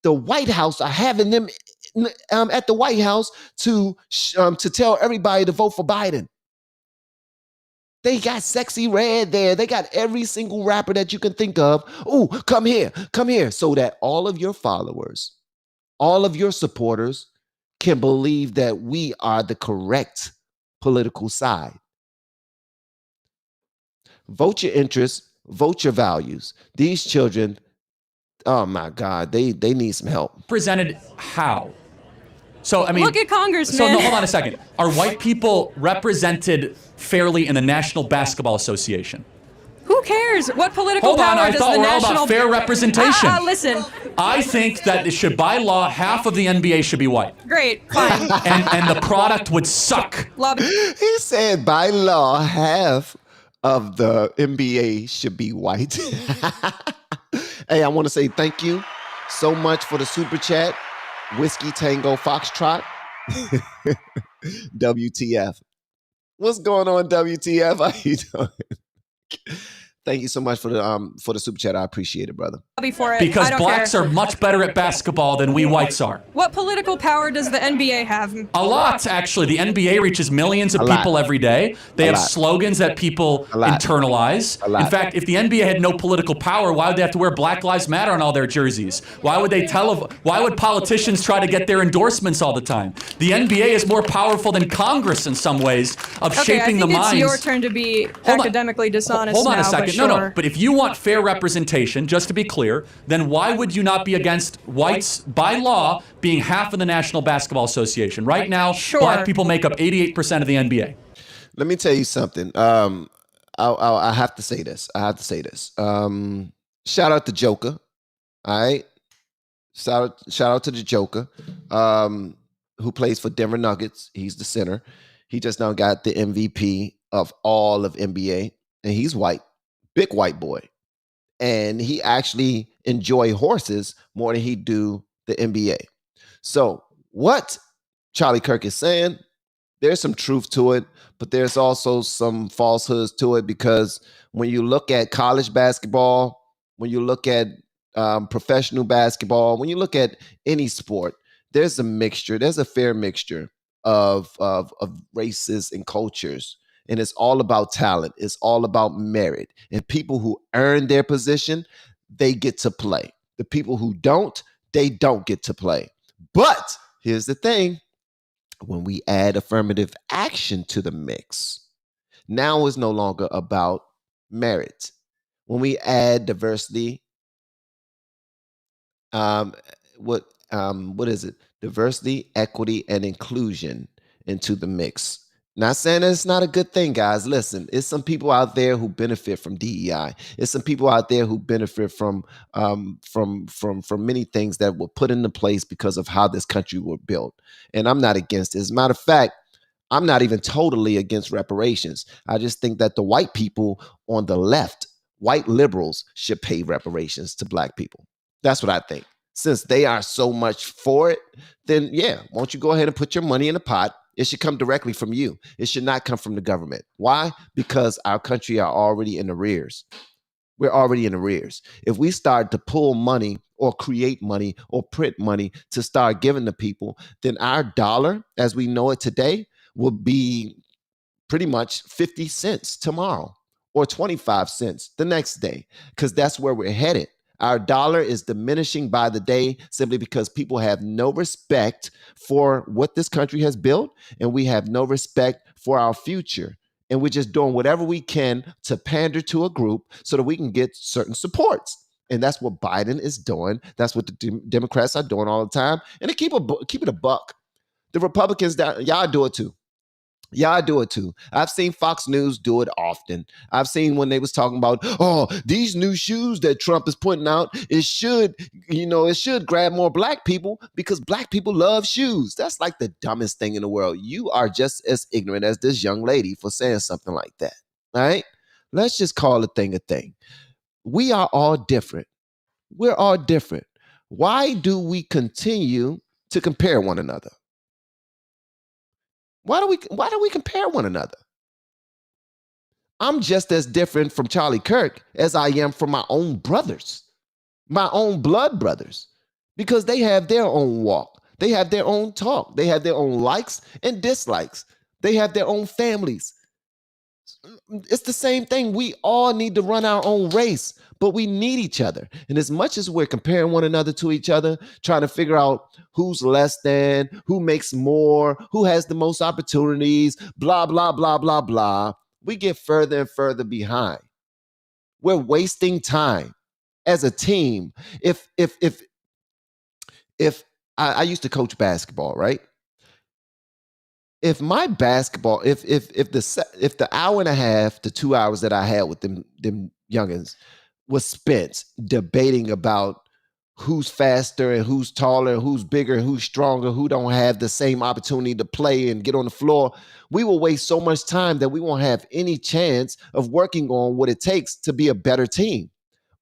The White House are having them at the White House to tell everybody to vote for Biden. They got Sexy Red there. They got every single rapper that you can think of. Oh, come here, so that all of your followers, all of your supporters can believe that we are the correct political side. Vote your interests, vote your values. These children, oh my God, they need some help. Presented how? So, I mean, look at Congressman. So, no, hold on a second. Are white people represented fairly in the National Basketball Association? Who cares? What political Hold on, power I does thought the we're all national about fair representation. Listen. I think that it should, by law, half of the NBA should be white. Great, fine. and the product would suck. Love it. He said by law, half of the NBA should be white. Hey, I want to say thank you so much for the super chat. Whiskey Tango Foxtrot. WTF. What's going on, WTF? How you doing? Thank you so much for the super chat. I appreciate it, brother. Before it, because blacks are much better at basketball than we whites are. What political power does the NBA have? A lot, actually. The NBA reaches millions of people every day. They have slogans that people internalize. In fact, if the NBA had no political power, why would they have to wear Black Lives Matter on all their jerseys? Why would why would politicians try to get their endorsements all the time? The NBA is more powerful than Congress in some ways of shaping the minds. It's your turn to be academically dishonest. Hold on a second. Sure. No. But if you want fair representation, just to be clear, then why would you not be against whites, by law, being half of the National Basketball Association? Right now, black people make up 88% of the NBA. Let me tell you something. I have to say this. Shout out to Joker. All right. Shout out to the Joker, who plays for Denver Nuggets. He's the center. He just now got the MVP of all of NBA, and he's white. Big white boy. And he actually enjoy horses more than he do the NBA. So what Charlie Kirk is saying, there's some truth to it, but there's also some falsehoods to it, because when you look at college basketball, when you look at professional basketball, when you look at any sport, there's a mixture. There's a fair mixture of races and cultures. And it's all about talent. It's all about merit. And people who earn their position, they get to play. The people who don't, they don't get to play. But here's the thing. When we add affirmative action to the mix, now it's no longer about merit. When we add diversity, what is it? Diversity, equity, and inclusion into the mix. Not saying that it's not a good thing, guys. Listen, it's some people out there who benefit from DEI. It's some people out there who benefit from many things that were put into place because of how this country was built. And I'm not against it. As a matter of fact, I'm not even totally against reparations. I just think that the white people on the left, white liberals, should pay reparations to black people. That's what I think. Since they are so much for it, then yeah, won't you go ahead and put your money in the pot? It should come directly from you. It should not come from the government. Why? Because our country are already in arrears. We're already in arrears. If we start to pull money or create money or print money to start giving to people, then our dollar, as we know it today, will be pretty much 50 cents tomorrow or 25 cents the next day, because that's where we're headed. Our dollar is diminishing by the day simply because people have no respect for what this country has built, and we have no respect for our future. And we're just doing whatever we can to pander to a group so that we can get certain supports. And that's what Biden is doing. That's what the Democrats are doing all the time. And to keep it a buck, the Republicans, y'all do it too. Y'all do it too. I've seen Fox News do it often. I've seen when they was talking about, oh, these new shoes that Trump is putting out, it should grab more black people because black people love shoes. That's like the dumbest thing in the world. You are just as ignorant as this young lady for saying something like that. All right? Let's just call a thing a thing. We are all different. We're all different. Why do we continue to compare one another? Why do we compare one another? I'm just as different from Charlie Kirk as I am from my own brothers, my own blood brothers, because they have their own walk. They have their own talk. They have their own likes and dislikes. They have their own families. It's the same thing. We all need to run our own race, but we need each other. And as much as we're comparing one another to each other, trying to figure out who's less than, who makes more, who has the most opportunities, blah, blah, blah, blah, blah, we get further and further behind. We're wasting time as a team. If I used to coach basketball, right? If my basketball, if the hour and a half to 2 hours that I had with them youngins was spent debating about who's faster and who's taller, who's bigger, and who's stronger, who don't have the same opportunity to play and get on the floor, we will waste so much time that we won't have any chance of working on what it takes to be a better team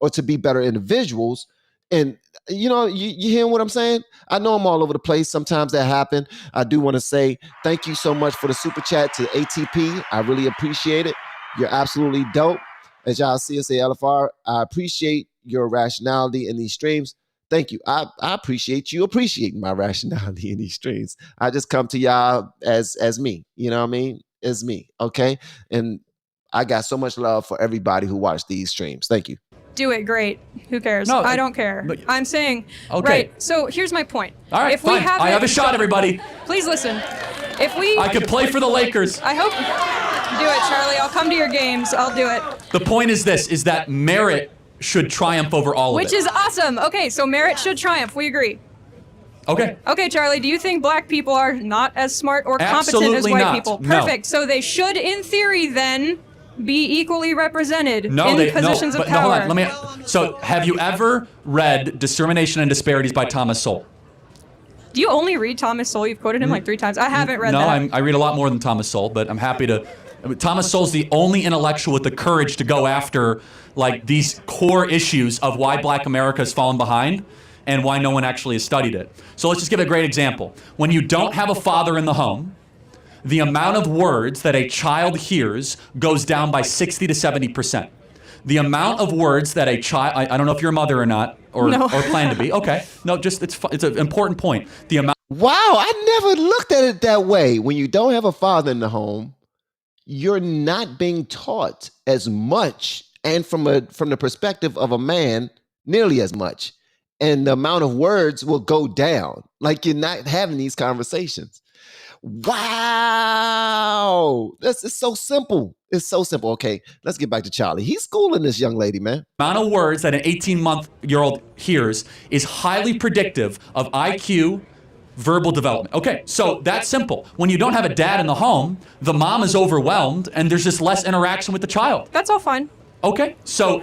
or to be better individuals. And you hearing what I'm saying? I know I'm all over the place. Sometimes that happens. I do want to say thank you so much for the super chat to ATP. I really appreciate it. You're absolutely dope. As y'all see us at LFR, I appreciate your rationality in these streams. Thank you. I appreciate you appreciating my rationality in these streams. I just come to y'all as me. You know what I mean? As me. Okay. And I got so much love for everybody who watched these streams. Thank you. Do it, great. Who cares? No, I don't care. but- I'm saying, Okay. right, so here's my point. All right, fine. I have a shot, everybody. Please listen. I could play for the Lakers. I hope, do it, Charlie. I'll come to your games. I'll do it. The point is this, is that merit should triumph over all of it. Which is awesome. Okay, so merit should triumph. We agree. Okay. Okay, Charlie, do you think black people are not as smart or competent as Absolutely white not. people? No. Perfect. So they should, in theory, then be equally represented in positions of hold power. on. So have you ever read Discrimination and Disparities by Thomas Sowell? Do you only read Thomas Sowell? You've quoted him like 3 times. I haven't read that. No, I read a lot more than Thomas Sowell, but I'm happy to. Thomas Sowell's the only intellectual with the courage to go after like these core issues of why Black America has fallen behind and why no one actually has studied it. So let's just give a great example. When you don't have a father in the home, the amount of words that a child hears goes down by 60 to 70%. The amount of words that a child, I don't know if you're a mother or not, or plan to be. Okay. No, just it's an important point. The amount. Wow, I never looked at it that way. When you don't have a father in the home, you're not being taught as much, and from the perspective of a man, nearly as much. And the amount of words will go down. Like you're not having these conversations. Wow. It's so simple. It's so simple. Okay, let's get back to Charlie. He's schooling this young lady, man. The amount of words that an 18-month-old hears is highly predictive of IQ, verbal development. Okay, so that's simple. When you don't have a dad in the home, the mom is overwhelmed and there's just less interaction with the child. That's all fine. Okay, so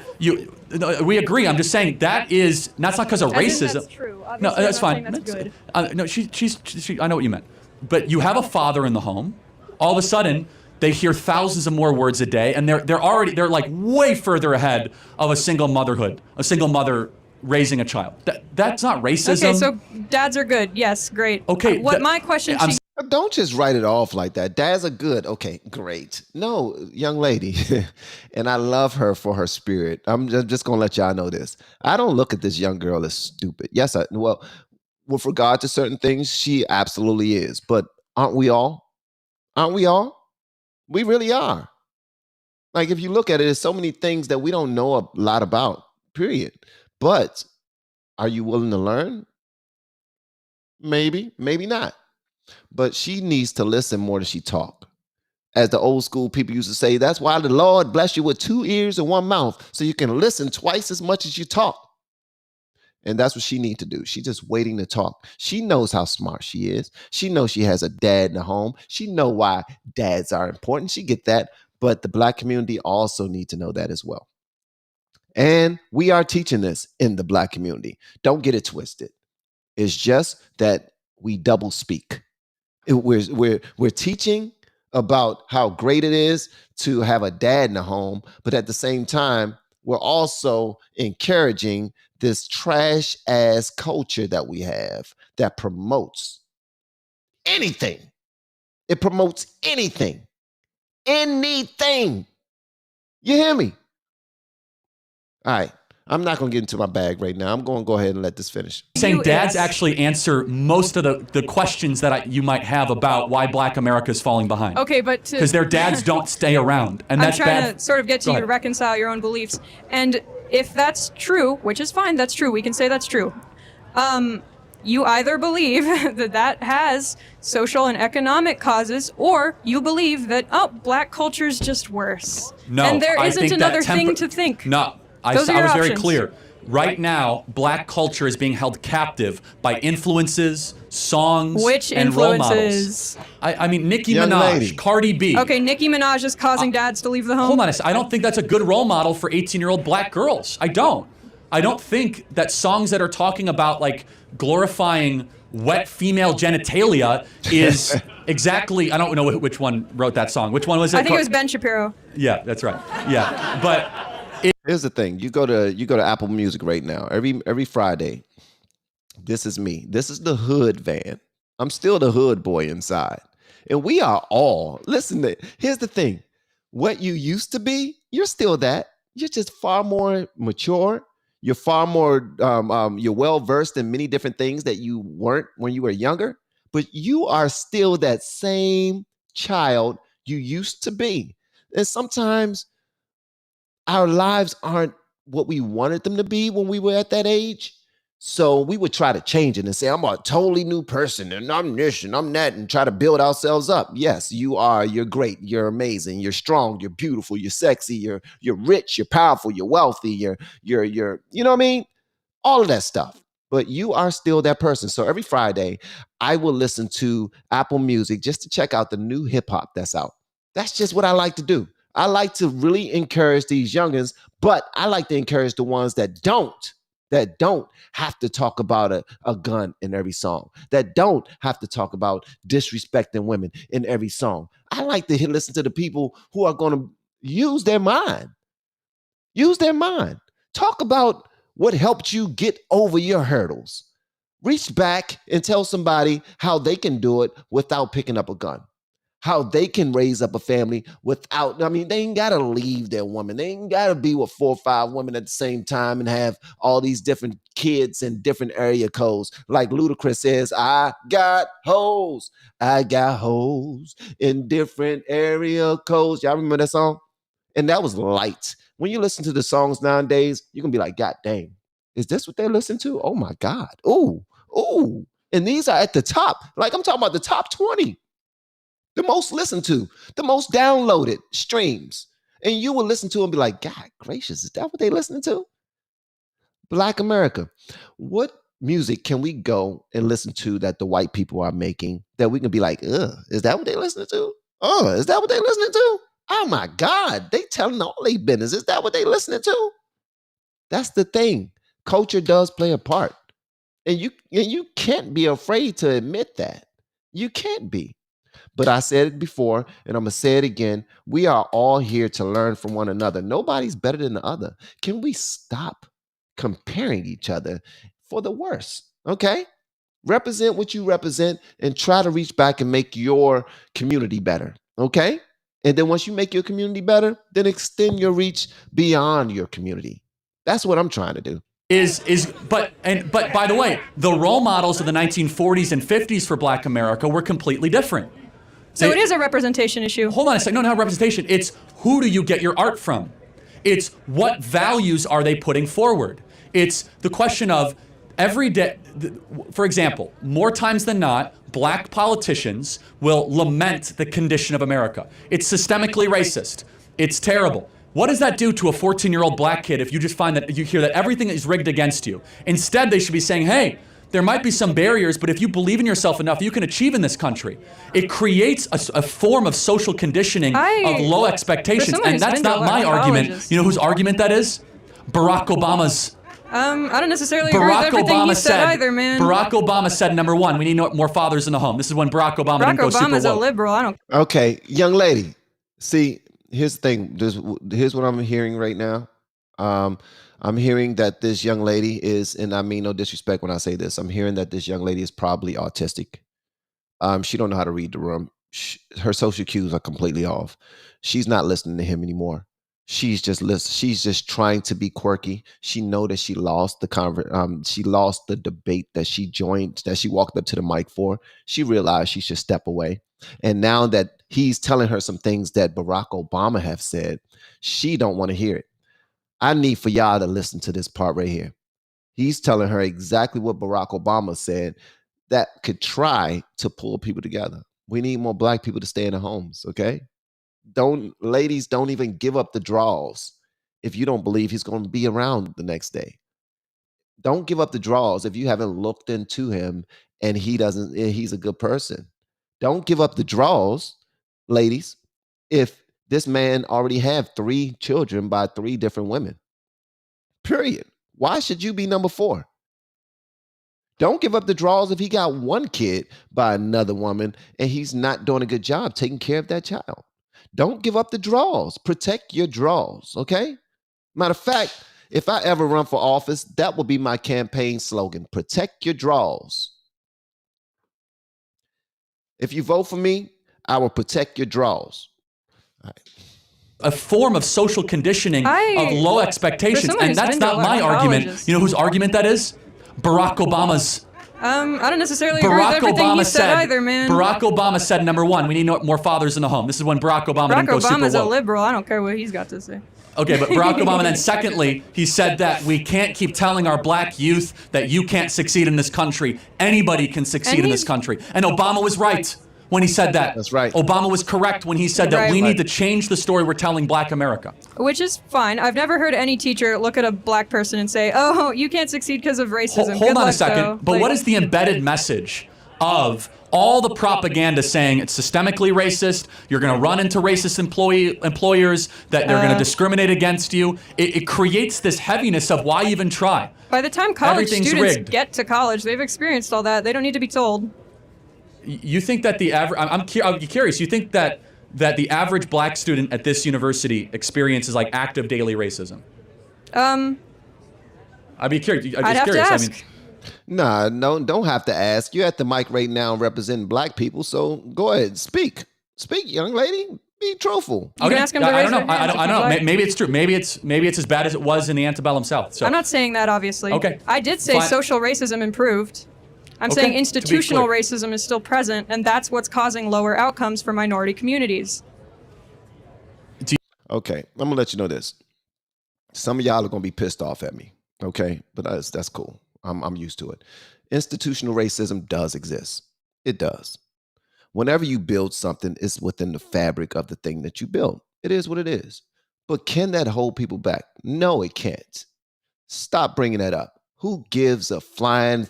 we agree. I'm just saying that's not because of racism. That's true. No, Obviously, that's I'm not fine. saying that's good. No, she. I know what you meant. But you have a father in the home. All of a sudden, they hear thousands of more words a day, and they're like way further ahead of a single mother raising a child. That's not racism. Okay, so dads are good. Yes, great. Okay. My question to Don't just write it off like that. Dads are good. Okay, great. No, young lady, and I love her for her spirit. I'm just going to let y'all know this. I don't look at this young girl as stupid. Yes, with regard to certain things, she absolutely is. But aren't we all? Aren't we all? We really are. Like, if you look at it, there's so many things that we don't know a lot about, period. But are you willing to learn? Maybe, maybe not. But she needs to listen more than she talk. As the old school people used to say, that's why the Lord bless you with 2 ears and 1 mouth, so you can listen twice as much as you talk. And that's what she needs to do. She's just waiting to talk. She knows how smart she is. She knows she has a dad in the home. She knows why dads are important. She get that. But the Black community also need to know that as well. And we are teaching this in the Black community. Don't get it twisted. It's just that we double speak. We're teaching about how great it is to have a dad in the home, but at the same time, we're also encouraging this trash ass culture that we have that promotes anything. It promotes anything. Anything. You hear me? All right. I'm not going to get into my bag right now. I'm going to go ahead and let this finish. Saying dads actually answer most of the questions that you might have about why Black America is falling behind. Okay, but because their dads don't stay around, and I'm that's trying bad. to sort of get to you to reconcile your own beliefs. And if that's true, which is fine, that's true. We can say that's true. You either believe that has social and economic causes, or you believe that, oh, Black culture's just worse. No, and there I isn't think another that thing to think. No, I was very clear. Right now, Black culture is being held captive by influences, songs, and role models. I mean, Nicki Minaj, Cardi B. Okay, Nicki Minaj is causing dads to leave the home. Hold on a second. I don't think that's a good role model for 18-year-old Black girls. I don't think that songs that are talking about like glorifying wet female genitalia is exactly. I don't know which one wrote that song. Which one was it? I think it was Ben Shapiro. Yeah, that's right. Yeah, but here's the thing. You go to Apple Music right now. Every Friday. This is me. This is the hood van. I'm still the hood boy inside. And we are all, here's the thing. What you used to be, you're still that. You're just far more mature. You're far more, you're well-versed in many different things that you weren't when you were younger. But you are still that same child you used to be. And sometimes our lives aren't what we wanted them to be when we were at that age. So we would try to change it and say, I'm a totally new person and I'm this and I'm that, and try to build ourselves up. Yes, you are. You're great. You're amazing. You're strong. You're beautiful. You're sexy. You're rich. You're powerful. You're wealthy. You're, you know what I mean? All of that stuff. But you are still that person. So every Friday, I will listen to Apple Music just to check out the new hip hop that's out. That's just what I like to do. I like to really encourage these youngins, but I like to encourage the ones that don't have to talk about a gun in every song, that don't have to talk about disrespecting women in every song. I like to listen to the people who are going to use their mind. Use their mind. Talk about what helped you get over your hurdles. Reach back and tell somebody how they can do it without picking up a gun. How they can raise up a family without, they ain't got to leave their woman. They ain't got to be with 4 or 5 women at the same time and have all these different kids and different area codes. Like Ludacris says, I got hoes in different area codes. Y'all remember that song? And that was light. When you listen to the songs nowadays, you can be like, God dang, is this what they listen to? Oh my God. Ooh. And these are at the top. Like I'm talking about the top 20. The most listened to, the most downloaded streams. And you will listen to and be like, God gracious, is that what they listening to? Black America, what music can we go and listen to that the white people are making that we can be like, is that what they listening to? Oh, is that what they listening to? Oh my God, they telling all their business. Is that what they listening to? That's the thing. Culture does play a part. And you can't be afraid to admit that. You can't be. But I said it before, and I'm going to say it again. We are all here to learn from one another. Nobody's better than the other. Can we stop comparing each other for the worse? Okay? Represent what you represent and try to reach back and make your community better. Okay? And then once you make your community better, then extend your reach beyond your community. That's what I'm trying to do. But by the way, the role models of the 1940s and 50s for Black America were completely different. So it is a representation issue. Hold on a second. No, not representation. It's who do you get your art from? It's what values are they putting forward? It's the question of every day. For example, more times than not, Black politicians will lament the condition of America. It's systemically racist. It's terrible. What does that do to a 14-year-old Black kid if you just find that you hear that everything is rigged against you? Instead, they should be saying, hey, there might be some barriers, but if you believe in yourself enough, you can achieve in this country. It creates a form of social conditioning of low expectations. And that's not my argument. You know whose argument that is? Barack Obama's. I don't necessarily agree with everything he said either, man. Barack Obama said, number one, we need more fathers in the home. This is when Barack Obama didn't go super woke. Barack Obama's a liberal. Okay, young lady. See, here's the thing. Here's what I'm hearing right now. I'm hearing that this young lady is, and I mean no disrespect when I say this, I'm hearing that this young lady is probably autistic. She don't know how to read the room. Her social cues are completely off. She's not listening to him anymore. She's just trying to be quirky. She know that she lost she lost the debate that she joined, that she walked up to the mic for. She realized she should step away. And now that he's telling her some things that Barack Obama have said, she don't want to hear it. I need for y'all to listen to this part right here. He's telling her exactly what Barack Obama said that could try to pull people together. We need more black people to stay in the homes, okay? Ladies, don't even give up the draws if you don't believe he's going to be around the next day. Don't give up the draws if you haven't looked into him and he's a good person. Don't give up the draws, ladies, if this man already have 3 children by 3 different women. Period. Why should you be number 4? Don't give up the draws if he got 1 kid by another woman and he's not doing a good job taking care of that child. Don't give up the draws. Protect your draws, okay? Matter of fact, if I ever run for office, that will be my campaign slogan. Protect your draws. If you vote for me, I will protect your draws. All right. A form of social conditioning of low expectations, and that's not my argument. You know whose argument that is? Barack Obama's. I don't necessarily agree with everything he said either, man. Barack Obama said, number 1, we need more fathers in the home. This is when Barack Obama didn't go super woke. Barack Obama's a liberal. I don't care what he's got to say. Okay, but Barack Obama, then secondly, he said that we can't keep telling our black youth that you can't succeed in this country. Anybody can succeed in this country. And Obama was right when he said that. That's right. Obama was correct when he said that we need to change the story we're telling black America. Which is fine. I've never heard any teacher look at a black person and say, oh, you can't succeed because of racism. Hold on a second. But what is the embedded message of all the propaganda saying it's systemically racist, you're going to run into racist employers, that they're going to discriminate against you? It creates this heaviness of why even try? By the time college students get to college, they've experienced all that. They don't need to be told. You think that the average, I'm curious, you think that the average black student at this university experiences like active daily racism? I'd be curious. I'd have to ask. Nah, no, don't have to ask. You're at the mic right now representing black people, so go ahead, speak. Speak, young lady. Be truthful. You can ask him to raise their hands. I don't know. Maybe it's true. Maybe it's as bad as it was in the antebellum South. So. I'm not saying that, obviously. Okay. I did say social racism improved. I'm saying institutional racism is still present, and that's what's causing lower outcomes for minority communities. Okay, I'm gonna let you know this. Some of y'all are gonna be pissed off at me, okay? But that's cool. I'm used to it. Institutional racism does exist. It does. Whenever you build something, it's within the fabric of the thing that you built. It is what it is. But can that hold people back? No, it can't. Stop bringing that up. Who gives a flying?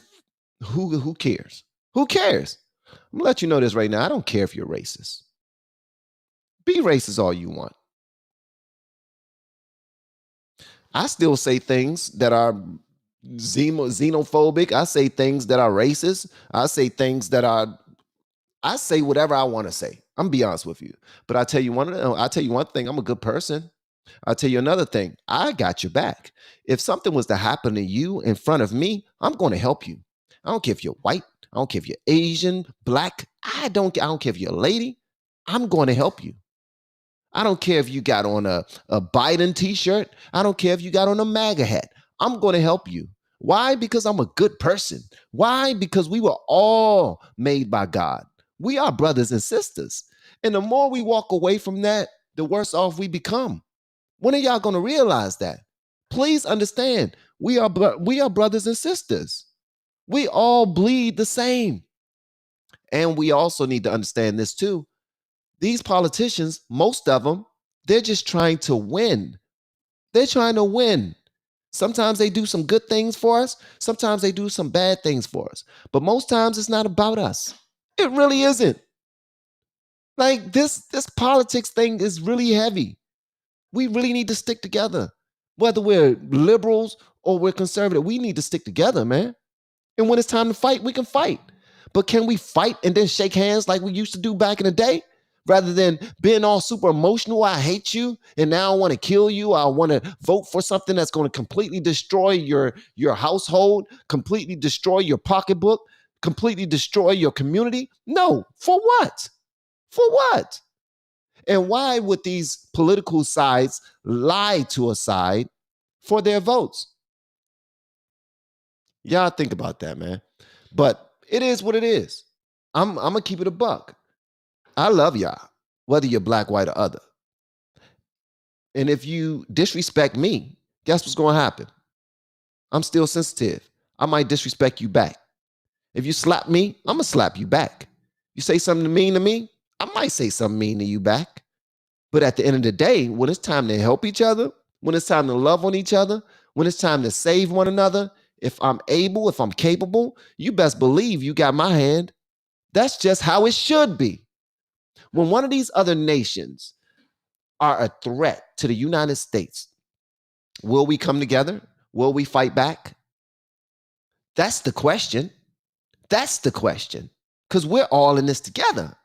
Who cares? Who cares? I'm gonna let you know this right now. I don't care if you're racist. Be racist all you want. I still say things that are xenophobic. I say things that are racist. I say whatever I want to say. I'm gonna be honest with you. But I tell you one thing, I'm a good person. I'll tell you another thing. I got your back. If something was to happen to you in front of me, I'm going to help you. I don't care if you're white. I don't care if you're Asian, black. I don't care if you're a lady. I'm going to help you. I don't care if you got on a Biden t-shirt. I don't care if you got on a MAGA hat. I'm going to help you. Why? Because I'm a good person. Why? Because we were all made by God. We are brothers and sisters. And the more we walk away from that, the worse off we become. When are y'all going to realize that? Please understand, we are brothers and sisters. We all bleed the same. And we also need to understand this too. These politicians, most of them, they're just trying to win. They're trying to win. Sometimes they do some good things for us. Sometimes they do some bad things for us. But most times it's not about us. It really isn't. Like this politics thing is really heavy. We really need to stick together. Whether we're liberals or we're conservative, we need to stick together, man. And when it's time to fight, we can fight. But can we fight and then shake hands like we used to do back in the day? rather than being all super emotional. I hate you, and now I want to kill you. I want to vote for something that's going to completely destroy your household, completely destroy your pocketbook, completely destroy your community. No, for what? For what? And why would these political sides lie to a side for their votes? Y'all think about that, man. But it is what it is. I'm gonna keep it a buck. I love y'all, whether you're black, white, or other. And if you disrespect me, guess what's gonna happen? I'm still sensitive. I might disrespect you back. If you slap me, I'm gonna slap you back. You say something mean to me, I might say something mean to you back. But at the end of the day, when it's time to help each other, when it's time to love on each other, when it's time to save one another, if I'm able, if I'm capable, you best believe you got my hand. That's just how it should be. When one of these other nations are a threat to the United States, will we come together? Will we fight back? That's the question. That's the question. Because we're all in this together.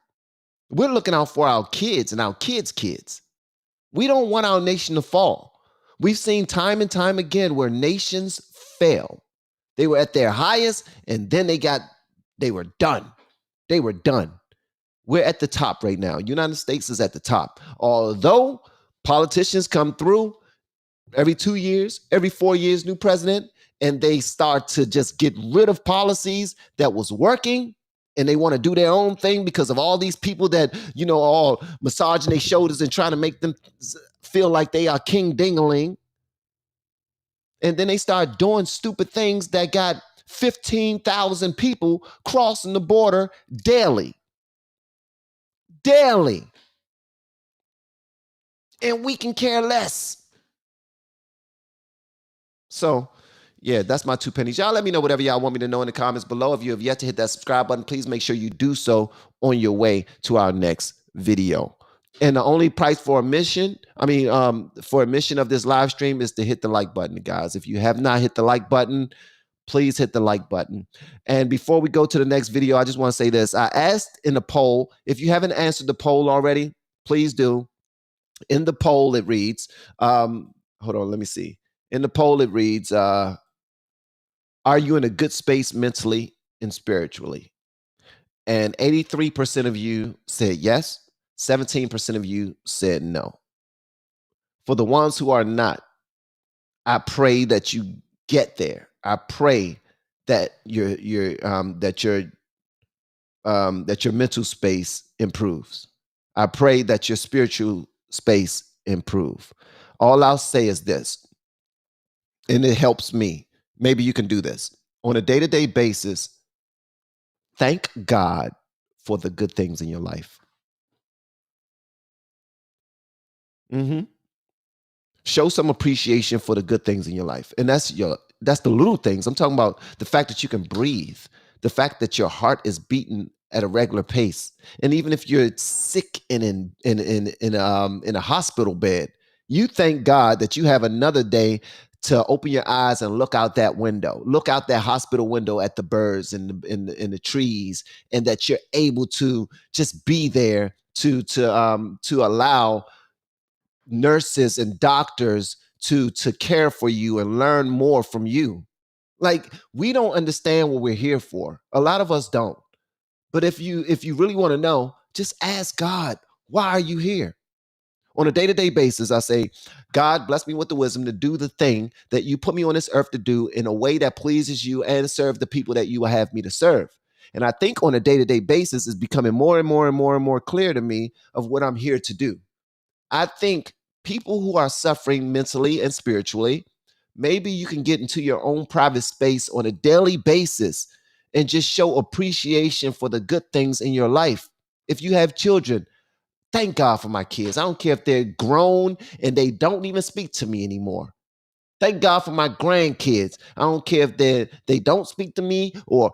We're looking out for our kids and our kids' kids. We don't want our nation to fall. We've seen time and time again where nations fail. They were at their highest and then they were done. They were done. We're at the top right now. United States is at the top. Although politicians come through every 2 years, every 4 years, new president, and they start to just get rid of policies that was working, and they want to do their own thing because of all these people that, all massaging their shoulders and trying to make them feel like they are king ding-a-ling. And then they start doing stupid things that got 15,000 people crossing the border daily. Daily. And we can care less. So, yeah, that's my 2 pennies. Y'all let me know whatever y'all want me to know in the comments below. If you have yet to hit that subscribe button, please make sure you do so on your way to our next video. And the only price for admission of this live stream is to hit the like button, guys. If you have not hit the like button, please hit the like button. And before we go to the next video, I just want to say this. I asked in the poll, if you haven't answered the poll already, please do. In the poll, it reads, hold on, let me see. In the poll, it reads, are you in a good space mentally and spiritually? And 83% of you said yes. 17% of you said no. For the ones who are not, I pray that you get there. I pray that your mental space improves. I pray that your spiritual space improve. All I'll say is this, and it helps me. Maybe you can do this on a day-to-day basis. Thank God for the good things in your life. Show some appreciation for the good things in your life. And that's the little things. I'm talking about the fact that you can breathe, the fact that your heart is beating at a regular pace. And even if you're sick and in a hospital bed, you thank God that you have another day to open your eyes and look out that window, look out that hospital window at the birds and the trees, and that you're able to just be there to allow nurses and doctors to care for you and learn more from you. Like, we don't understand what we're here for. A lot of us don't. But if you really want to know, just ask God, why are you here? On a day-to-day basis, I say, God, bless me with the wisdom to do the thing that you put me on this earth to do in a way that pleases you and serve the people that you will have me to serve. And I think on a day-to-day basis, it's becoming more and more and more and more clear to me of what I'm here to do. I think people who are suffering mentally and spiritually, maybe you can get into your own private space on a daily basis and just show appreciation for the good things in your life. If you have children, thank God for my kids. I don't care if they're grown and they don't even speak to me anymore. Thank God for my grandkids. I don't care if they don't speak to me or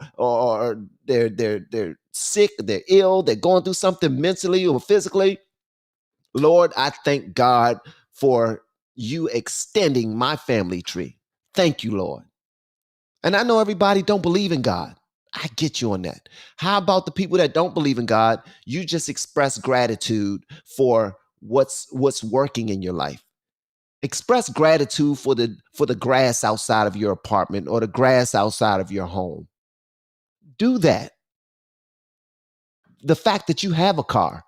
they're sick, they're ill, they're going through something mentally or physically. Lord, I thank God for you extending my family tree. Thank you, Lord. And I know everybody don't believe in God. I get you on that. How about the people that don't believe in God? You just express gratitude for what's working in your life. Express gratitude for the grass outside of your apartment or the grass outside of your home. Do that. The fact that you have a car.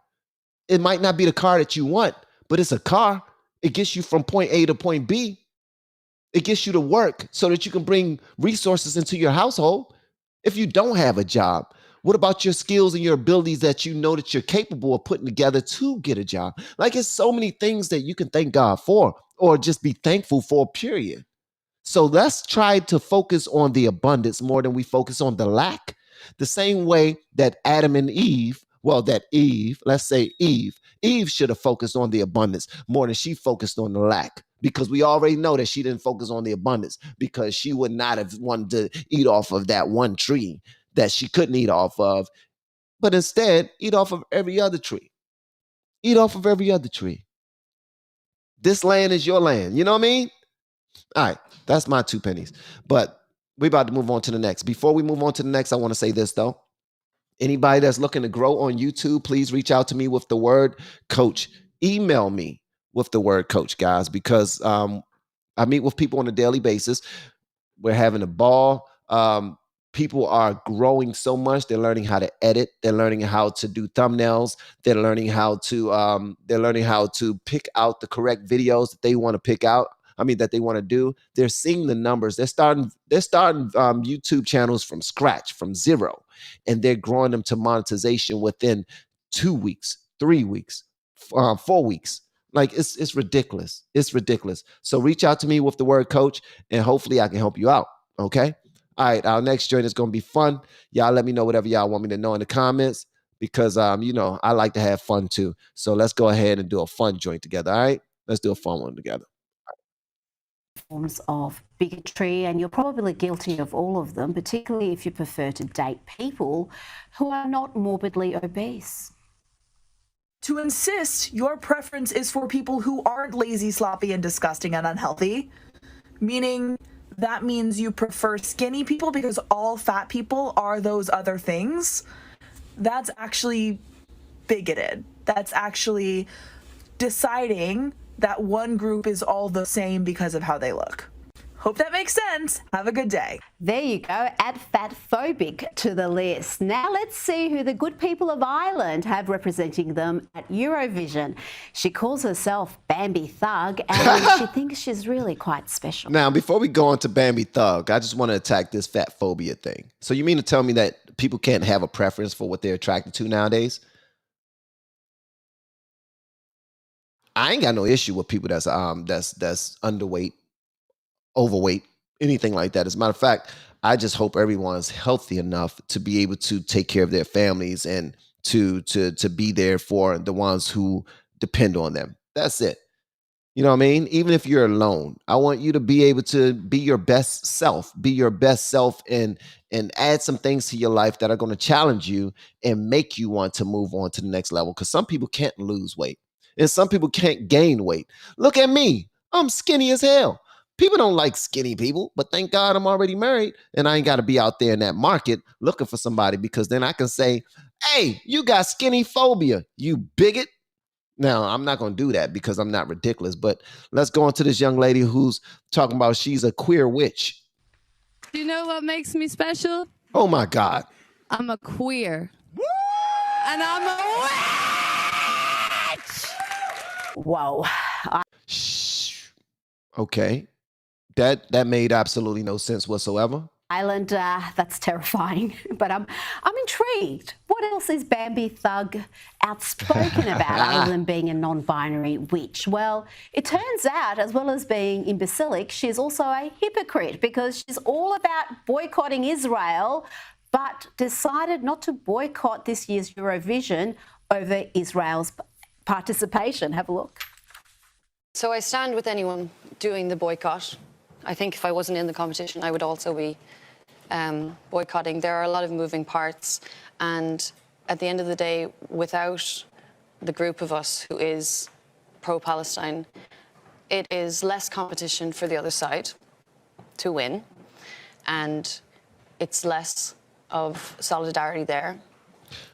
It might not be the car that you want, but it's a car. It gets you from point A to point B. It gets you to work so that you can bring resources into your household. If you don't have a job, what about your skills and your abilities that you know that you're capable of putting together to get a job? Like, it's so many things that you can thank God for or just be thankful for, period. So let's try to focus on the abundance more than we focus on the lack. The same way that Adam and Eve, let's say Eve should have focused on the abundance more than she focused on the lack, because we already know that she didn't focus on the abundance because she would not have wanted to eat off of that one tree that she couldn't eat off of, but instead eat off of every other tree. Eat off of every other tree. This land is your land. You know what I mean? All right, that's my 2 pennies. But we're about to move on to the next. Before we move on to the next, I want to say this, though. Anybody that's looking to grow on YouTube, please reach out to me with the word coach. Email me with the word coach, guys, because I meet with people on a daily basis. We're having a ball. People are growing so much. They're learning how to edit. They're learning how to do thumbnails. They're learning how to pick out the correct videos that they want to pick out. That they want to do. They're seeing the numbers. They're starting YouTube channels from scratch, from zero, and they're growing them to monetization within 2 weeks, 3 weeks, 4 weeks. Like, it's ridiculous. It's ridiculous. So reach out to me with the word coach, and hopefully I can help you out. Okay. All right. Our next joint is going to be fun. Y'all let me know whatever y'all want me to know in the comments, because I like to have fun too. So let's go ahead and do a fun joint together. All right. Let's do a fun one together. Forms of bigotry, and you're probably guilty of all of them, particularly if you prefer to date people who are not morbidly obese. To insist your preference is for people who aren't lazy, sloppy, and disgusting and unhealthy, meaning that means you prefer skinny people because all fat people are those other things. That's actually bigoted. That's actually deciding that one group is all the same because of how they look. Hope that makes sense. Have a good day. There you go. Add fatphobic to the list. Now let's see who the good people of Ireland have representing them at Eurovision. She calls herself Bambi Thug, and she thinks she's really quite special. Now, before we go on to Bambi Thug, I just want to attack this fat phobia thing. So you mean to tell me that people can't have a preference for what they're attracted to nowadays? I ain't got no issue with people that's underweight, overweight, anything like that. As a matter of fact, I just hope everyone's healthy enough to be able to take care of their families and to be there for the ones who depend on them. That's it. You know what I mean? Even if you're alone, I want you to be able to be your best self, and add some things to your life that are going to challenge you and make you want to move on to the next level. Because some people can't lose weight and some people can't gain weight. Look at me. I'm skinny as hell. People don't like skinny people, but thank God I'm already married and I ain't got to be out there in that market looking for somebody, because then I can say, hey, you got skinny phobia, you bigot. Now, I'm not going to do that because I'm not ridiculous, but let's go on to this young lady who's talking about she's a queer witch. Do you know what makes me special? Oh, my God. I'm a queer. And I'm a witch! Whoa. Shh. Okay. That made absolutely no sense whatsoever. Ireland, that's terrifying, but I'm intrigued. What else is Bambi Thug outspoken about other than being a non-binary witch? Well, it turns out, as well as being imbecilic, she's also a hypocrite, because she's all about boycotting Israel, but decided not to boycott this year's Eurovision over Israel's participation. Have a look. So I stand with anyone doing the boycott. I think if I wasn't in the competition, I would also be boycotting. There are a lot of moving parts, and at the end of the day, without the group of us who is pro-Palestine, it is less competition for the other side to win, and it's less of solidarity there.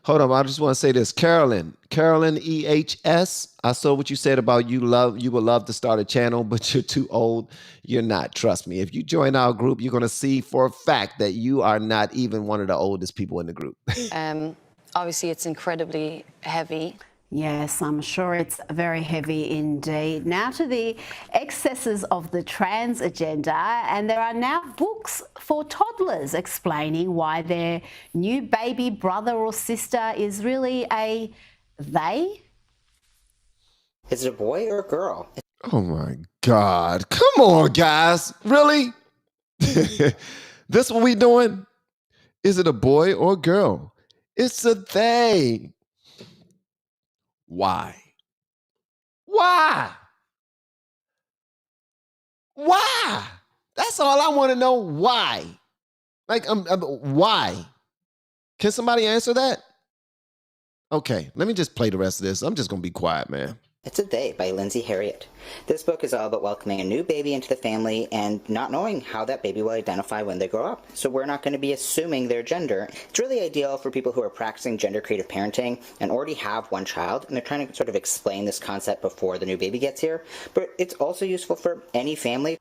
Hold on, I just want to say this. Carolyn EHS, I saw what you said about you would love to start a channel, but you're too old. You're not. Trust me. If you join our group, you're going to see for a fact that you are not even one of the oldest people in the group. Obviously, it's incredibly heavy. Yes, I'm sure it's very heavy indeed. Now to the excesses of the trans agenda, and there are now books for toddlers explaining why their new baby brother or sister is really a they. Is it a boy or a girl? Oh my God. Come on, guys. Really? This what we doing? Is it a boy or a girl? It's a they. Why? Why? Why? That's all I want to know. Why? Like, why? Can somebody answer that? Okay, let me just play the rest of this. I'm just going to be quiet, man. It's a They by Lindsay Harriott. This book is all about welcoming a new baby into the family and not knowing how that baby will identify when they grow up. So we're not going to be assuming their gender. It's really ideal for people who are practicing gender creative parenting and already have one child, and they're trying to sort of explain this concept before the new baby gets here. But it's also useful for any family.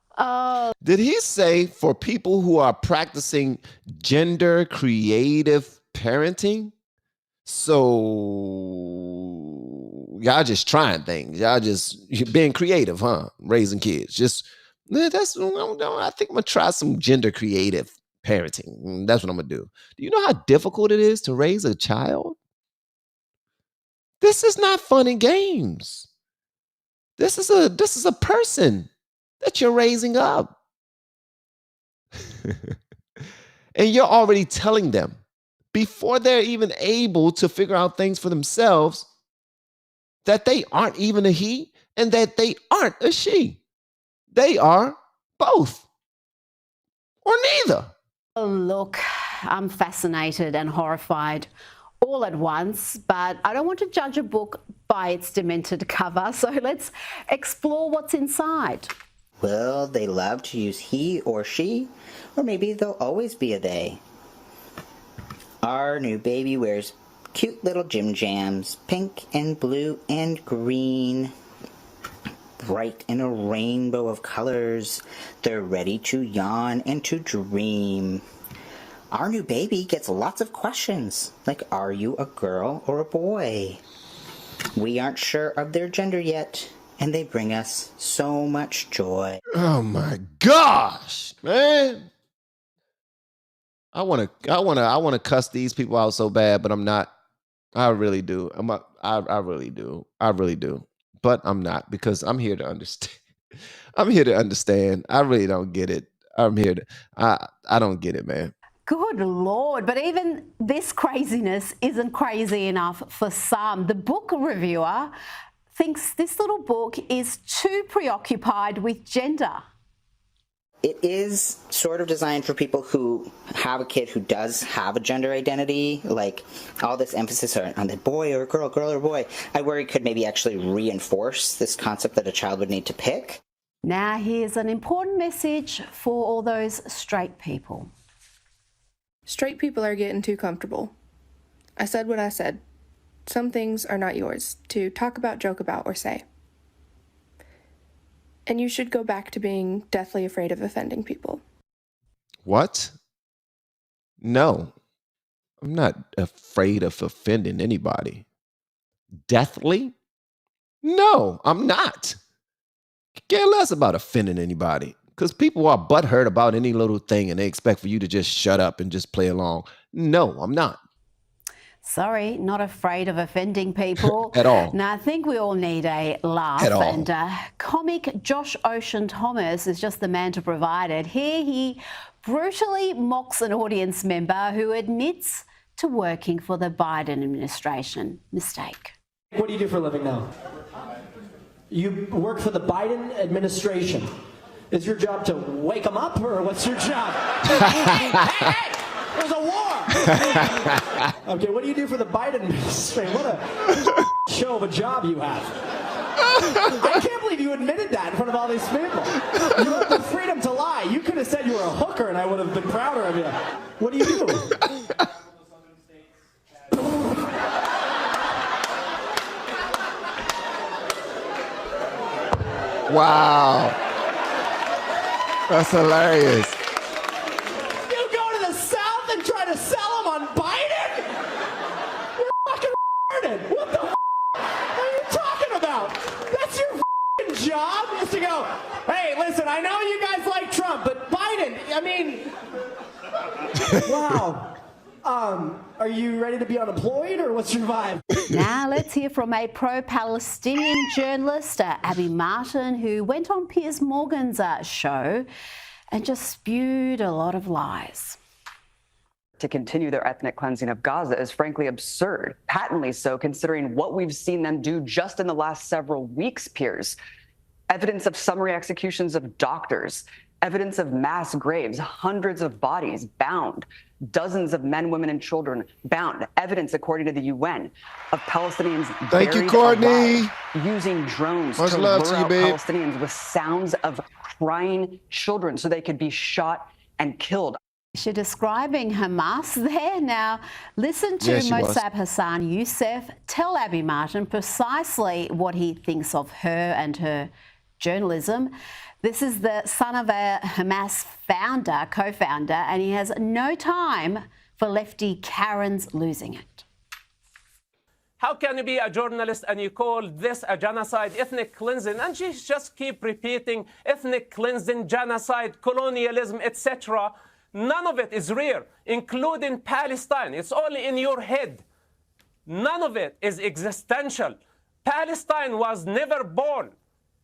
Did he say for people who are practicing gender creative parenting? So y'all just trying things. Y'all just being creative, huh? Raising kids. Just I think I'm gonna try some gender creative parenting. That's what I'm gonna do. Do you know how difficult it is to raise a child? This is not fun and games. This is a person that you're raising up. And you're already telling them before they're even able to figure out things for themselves that they aren't even a he and that they aren't a she. They are both or neither. Oh, look, I'm fascinated and horrified all at once, but I don't want to judge a book by its demented cover, so let's explore what's inside. Will they love to use he or she? Or maybe they'll always be a they. Our new baby wears cute little gym jams, pink and blue and green, bright in a rainbow of colors. They're ready to yawn and to dream. Our new baby gets lots of questions, like, are you a girl or a boy? We aren't sure of their gender yet, and they bring us so much joy. Oh my gosh, man. I want to cuss these people out so bad, but I'm not. I really do. I really do. But I'm not, because I'm here to understand. I'm here to understand. I really don't get it. I don't get it, man. Good Lord, but even this craziness isn't crazy enough for some. The book reviewer thinks this little book is too preoccupied with gender. It is sort of designed for people who have a kid who does have a gender identity, like all this emphasis on the boy or girl or boy. I worry could maybe actually reinforce this concept that a child would need to pick. Now here's an important message for all those straight people. Straight people are getting too comfortable. I said what I said. Some things are not yours to talk about, joke about, or say. And you should go back to being deathly afraid of offending people. What? No, I'm not afraid of offending anybody. Deathly? No, I'm not. Care less about offending anybody, because people are butthurt about any little thing and they expect for you to just shut up and just play along. No, I'm not. Sorry, not afraid of offending people. At all. Now, I think we all need a laugh. At all. And comic Josh Ocean Thomas is just the man to provide it. Here he brutally mocks an audience member who admits to working for the Biden administration. Mistake. What do you do for a living now? You work for the Biden administration. Is your job to wake them up, or what's your job? Hey! There's a war! Okay, what do you do for the Biden administration? What a show of a job you have. I can't believe you admitted that in front of all these people. You have the freedom to lie. You could have said you were a hooker and I would have been prouder of you. What do you do? Wow. That's hilarious. You go to the South and try to sell them on Biden? You're fucking retarded. What the are you talking about? That's your job is to go, hey, listen, I know you guys like Trump, but Biden, I mean, wow. Are you ready to be unemployed or what's your vibe? Now let's hear from a pro-Palestinian journalist, Abby Martin, who went on Piers Morgan's show and just spewed a lot of lies. To continue their ethnic cleansing of Gaza is frankly absurd, patently so considering what we've seen them do just in the last several weeks, Piers. Evidence of summary executions of doctors, evidence of mass graves, hundreds of bodies bound, dozens of men, women, and children bound, evidence, according to the UN, of Palestinians Thank you, buried Courtney. alive, using drones Much to love lure to you, out babe. Palestinians with sounds of crying children so they could be shot and killed. She's describing Hamas there. Now, listen to Yeah, she was. Mossab Hassan Youssef tell Abby Martin precisely what he thinks of her and her journalism. This is the son of a Hamas founder, co-founder, and he has no time for lefty Karens losing it. How can you be a journalist and you call this a genocide, ethnic cleansing, and she just keep repeating ethnic cleansing, genocide, colonialism, etc. None of it is real, including Palestine. It's only in your head. None of it is existential. Palestine was never born.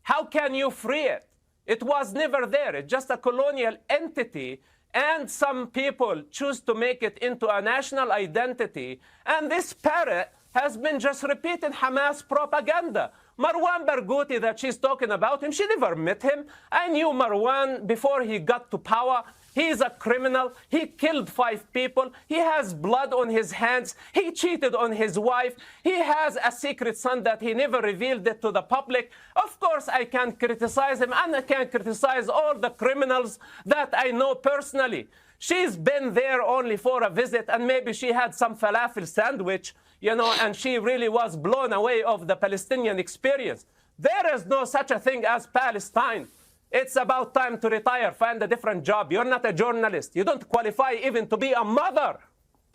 How can you free it? It was never there. It's just a colonial entity, and some people choose to make it into a national identity. And this parrot has been just repeating Hamas propaganda. Marwan Barghouti that she's talking about him, she never met him. I knew Marwan before he got to power. He is a criminal. He killed 5 people. He has blood on his hands. He cheated on his wife. He has a secret son that he never revealed it to the public. Of course, I can criticize him, and I can criticize all the criminals that I know personally. She's been there only for a visit, and maybe she had some falafel sandwich, you know, and she really was blown away of the Palestinian experience. There is no such a thing as Palestine. It's about time to retire, find a different job. You're not a journalist. You don't qualify even to be a mother.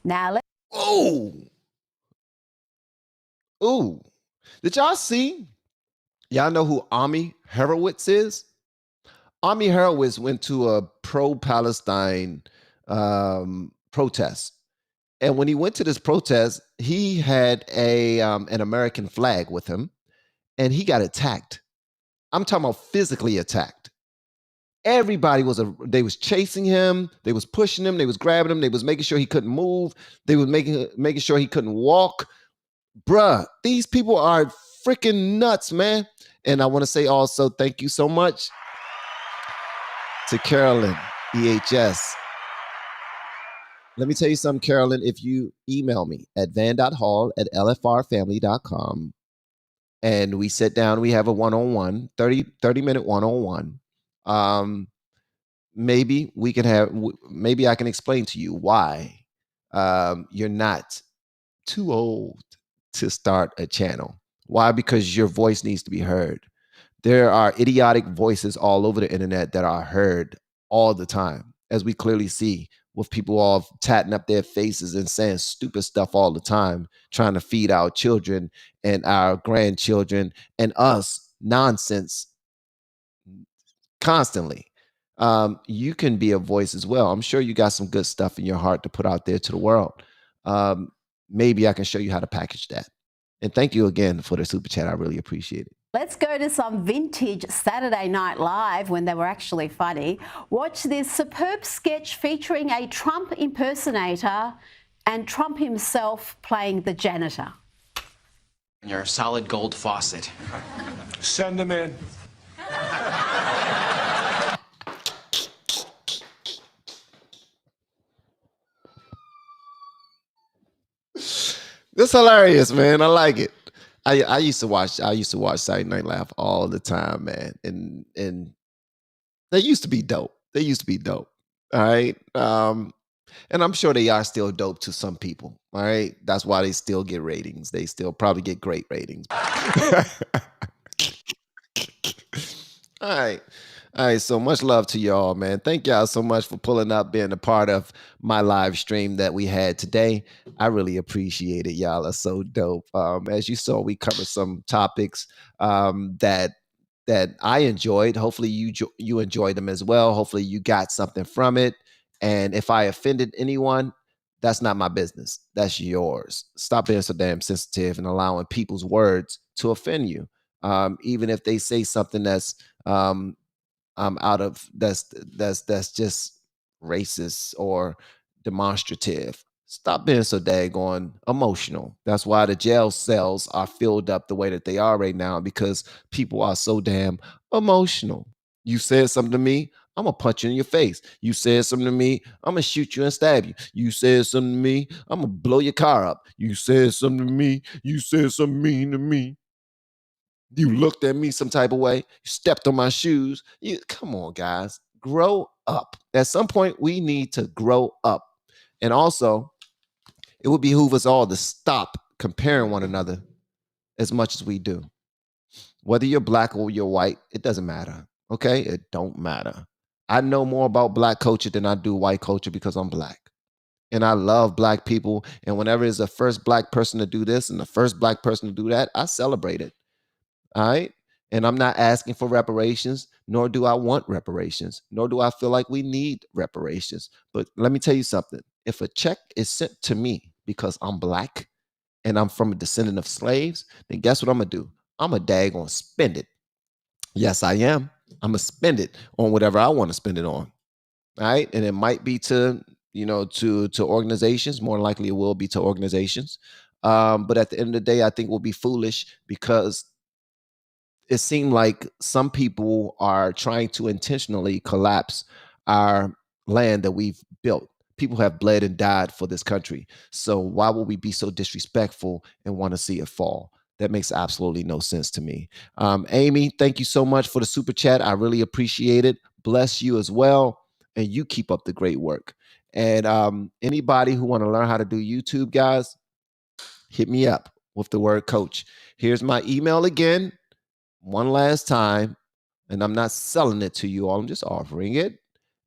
Now, Oh. Ooh. Did y'all see? Y'all know who Ami Horowitz is? Ami Horowitz went to a pro-Palestine protest. And when he went to this protest, he had an American flag with him, and he got attacked. I'm talking about physically attacked. Everybody they was chasing him, they was pushing him, they was grabbing him, they was making sure he couldn't move, they was making sure he couldn't walk. Bruh, these people are freaking nuts, man. And I want to say also thank you so much to Carolyn, EHS. Let me tell you something, Carolyn. If you email me at van.hall at lfrfamily.com, and we sit down, we have a one-on-one, 30-minute one-on-one. Maybe we can have, maybe I can explain to you why you're not too old to start a channel. Why? Because your voice needs to be heard. There are idiotic voices all over the internet that are heard all the time, as we clearly see, with people all tatting up their faces and saying stupid stuff all the time, trying to feed our children and our grandchildren and us nonsense constantly. You can be a voice as well. I'm sure you got some good stuff in your heart to put out there to the world. Maybe I can show you how to package that. And thank you again for the super chat. I really appreciate it. let's go to some vintage Saturday Night Live when they were actually funny. Watch this superb sketch featuring a Trump impersonator and Trump himself playing the janitor. Your solid gold faucet. Send them in. This is hilarious, man. I like it. I used to watch Saturday Night Live all the time, man, and they used to be dope. They used to be dope. All right. And I'm sure they are still dope to some people. All right. That's why they still get ratings. They still probably get great ratings. All right. All right. So much love to y'all, man. Thank y'all so much for pulling up, being a part of my live stream that we had today. I really appreciate it. Y'all are so dope. As you saw, we covered some topics that I enjoyed. Hopefully you enjoyed them as well. Hopefully you got something from it. And if I offended anyone, that's not my business. That's yours. Stop being so damn sensitive and allowing people's words to offend you. Even if they say something that's out of that's just racist or demonstrative. Stop being so daggone emotional. That's why the jail cells are filled up the way that they are right now, because people are so damn emotional. You said something to me, I'm gonna punch you in your face. You said something to me, I'm gonna shoot you and stab you. You said something to me, I'm gonna blow your car up. You said something to me, you said something mean to me. You looked at me some type of way. You stepped on my shoes. Come on, guys. Grow up. At some point, we need to grow up. And also, it would behoove us all to stop comparing one another as much as we do. Whether you're black or you're white, it doesn't matter. Okay? It don't matter. I know more about black culture than I do white culture because I'm black. And I love black people. And whenever it's the first black person to do this and the first black person to do that, I celebrate it. All right. And I'm not asking for reparations, nor do I want reparations, nor do I feel like we need reparations. But let me tell you something. If a check is sent to me because I'm black and I'm from a descendant of slaves, then guess what I'm going to do? I'm a daggone spend it. Yes, I am. I'm going to spend it on whatever I want to spend it on. All right. And it might be to, to organizations. More likely it will be to organizations. But at the end of the day, I think we'll be foolish because it seemed like some people are trying to intentionally collapse our land that we've built. People have bled and died for this country. So why would we be so disrespectful and want to see it fall? That makes absolutely no sense to me. Amy, thank you so much for the super chat. I really appreciate it. Bless you as well. And you keep up the great work. And anybody who want to learn how to do YouTube, guys, hit me up with the word coach. Here's my email again. One last time, and I'm not selling it to you all. I'm just offering it.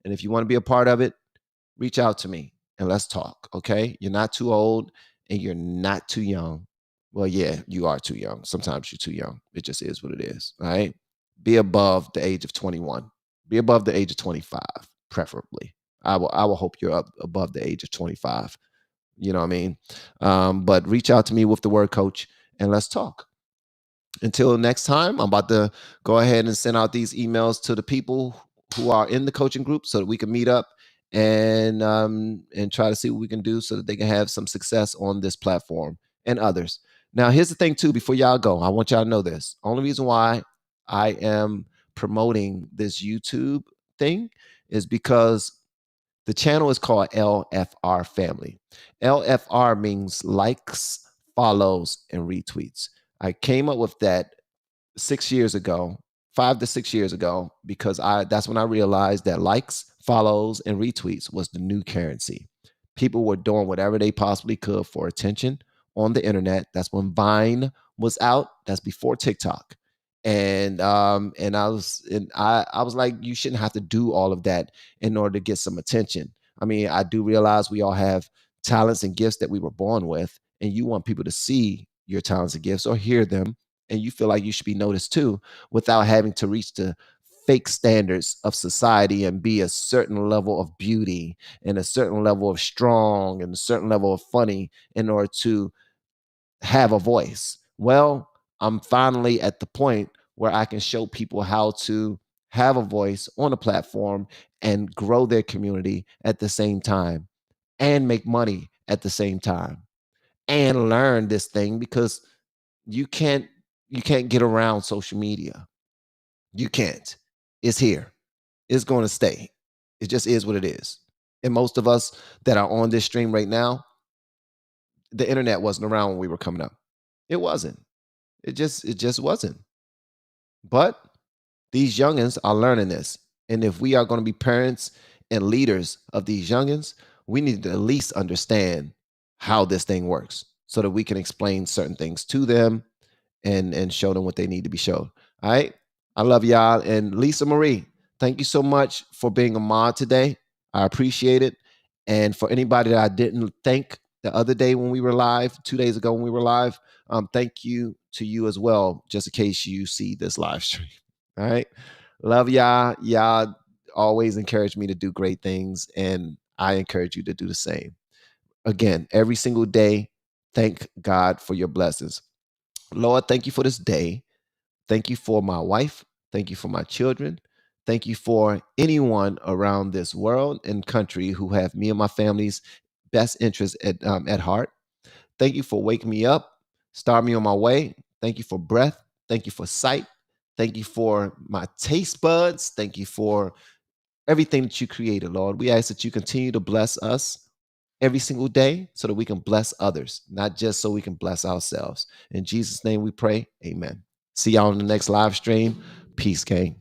And if you want to be a part of it, reach out to me and let's talk. Okay. You're not too old and you're not too young. Well, yeah, you are too young. Sometimes you're too young. It just is what it is. All right. Be above the age of 21. Be above the age of 25, preferably. I will hope you're up above the age of 25. You know what I mean? But reach out to me with the word coach and let's talk. Until next time, I'm about to go ahead and send out these emails to the people who are in the coaching group so that we can meet up and try to see what we can do so that they can have some success on this platform and others. Now, here's the thing, too, before y'all go, I want y'all to know this. Only reason why I am promoting this YouTube thing is because the channel is called LFR Family. LFR means likes, follows, and retweets. I came up with that 6 years ago, 5 to 6 years ago, because that's when I realized that likes, follows, and retweets was the new currency. People were doing whatever they possibly could for attention on the internet. That's when Vine was out. That's before TikTok. And I was like, you shouldn't have to do all of that in order to get some attention. I mean, I do realize we all have talents and gifts that we were born with, and you want people to see your talents and gifts or hear them, and you feel like you should be noticed too, without having to reach the fake standards of society and be a certain level of beauty and a certain level of strong and a certain level of funny in order to have a voice. Well, I'm finally at the point where I can show people how to have a voice on a platform and grow their community at the same time and make money at the same time and learn this thing, because you can't get around social media. You can't. It's here. It's going to stay. It just is what it is. And most of us that are on this stream right now, the internet wasn't around when we were coming up. It wasn't. It just wasn't. But these youngins are learning this. And if we are going to be parents and leaders of these youngins, we need to at least understand how this thing works so that we can explain certain things to them and show them what they need to be shown. All right. I love y'all. And Lisa Marie, thank you so much for being a mod today. I appreciate it. And for anybody that I didn't thank the other day when we were live, 2 days ago when we were live, thank you to you as well, just in case you see this live stream. All right. Love y'all. Y'all always encourage me to do great things, and I encourage you to do the same. Again, every single day, thank God for your blessings. Lord, thank you for this day. Thank you for my wife. Thank you for my children. Thank you for anyone around this world and country who have me and my family's best interests at heart. Thank you for waking me up, start me on my way. Thank you for breath. Thank you for sight. Thank you for my taste buds. Thank you for everything that you created, Lord. We ask that you continue to bless us every single day so that we can bless others, not just so we can bless ourselves. In Jesus' name we pray, amen. See y'all in the next live stream. Peace, gang.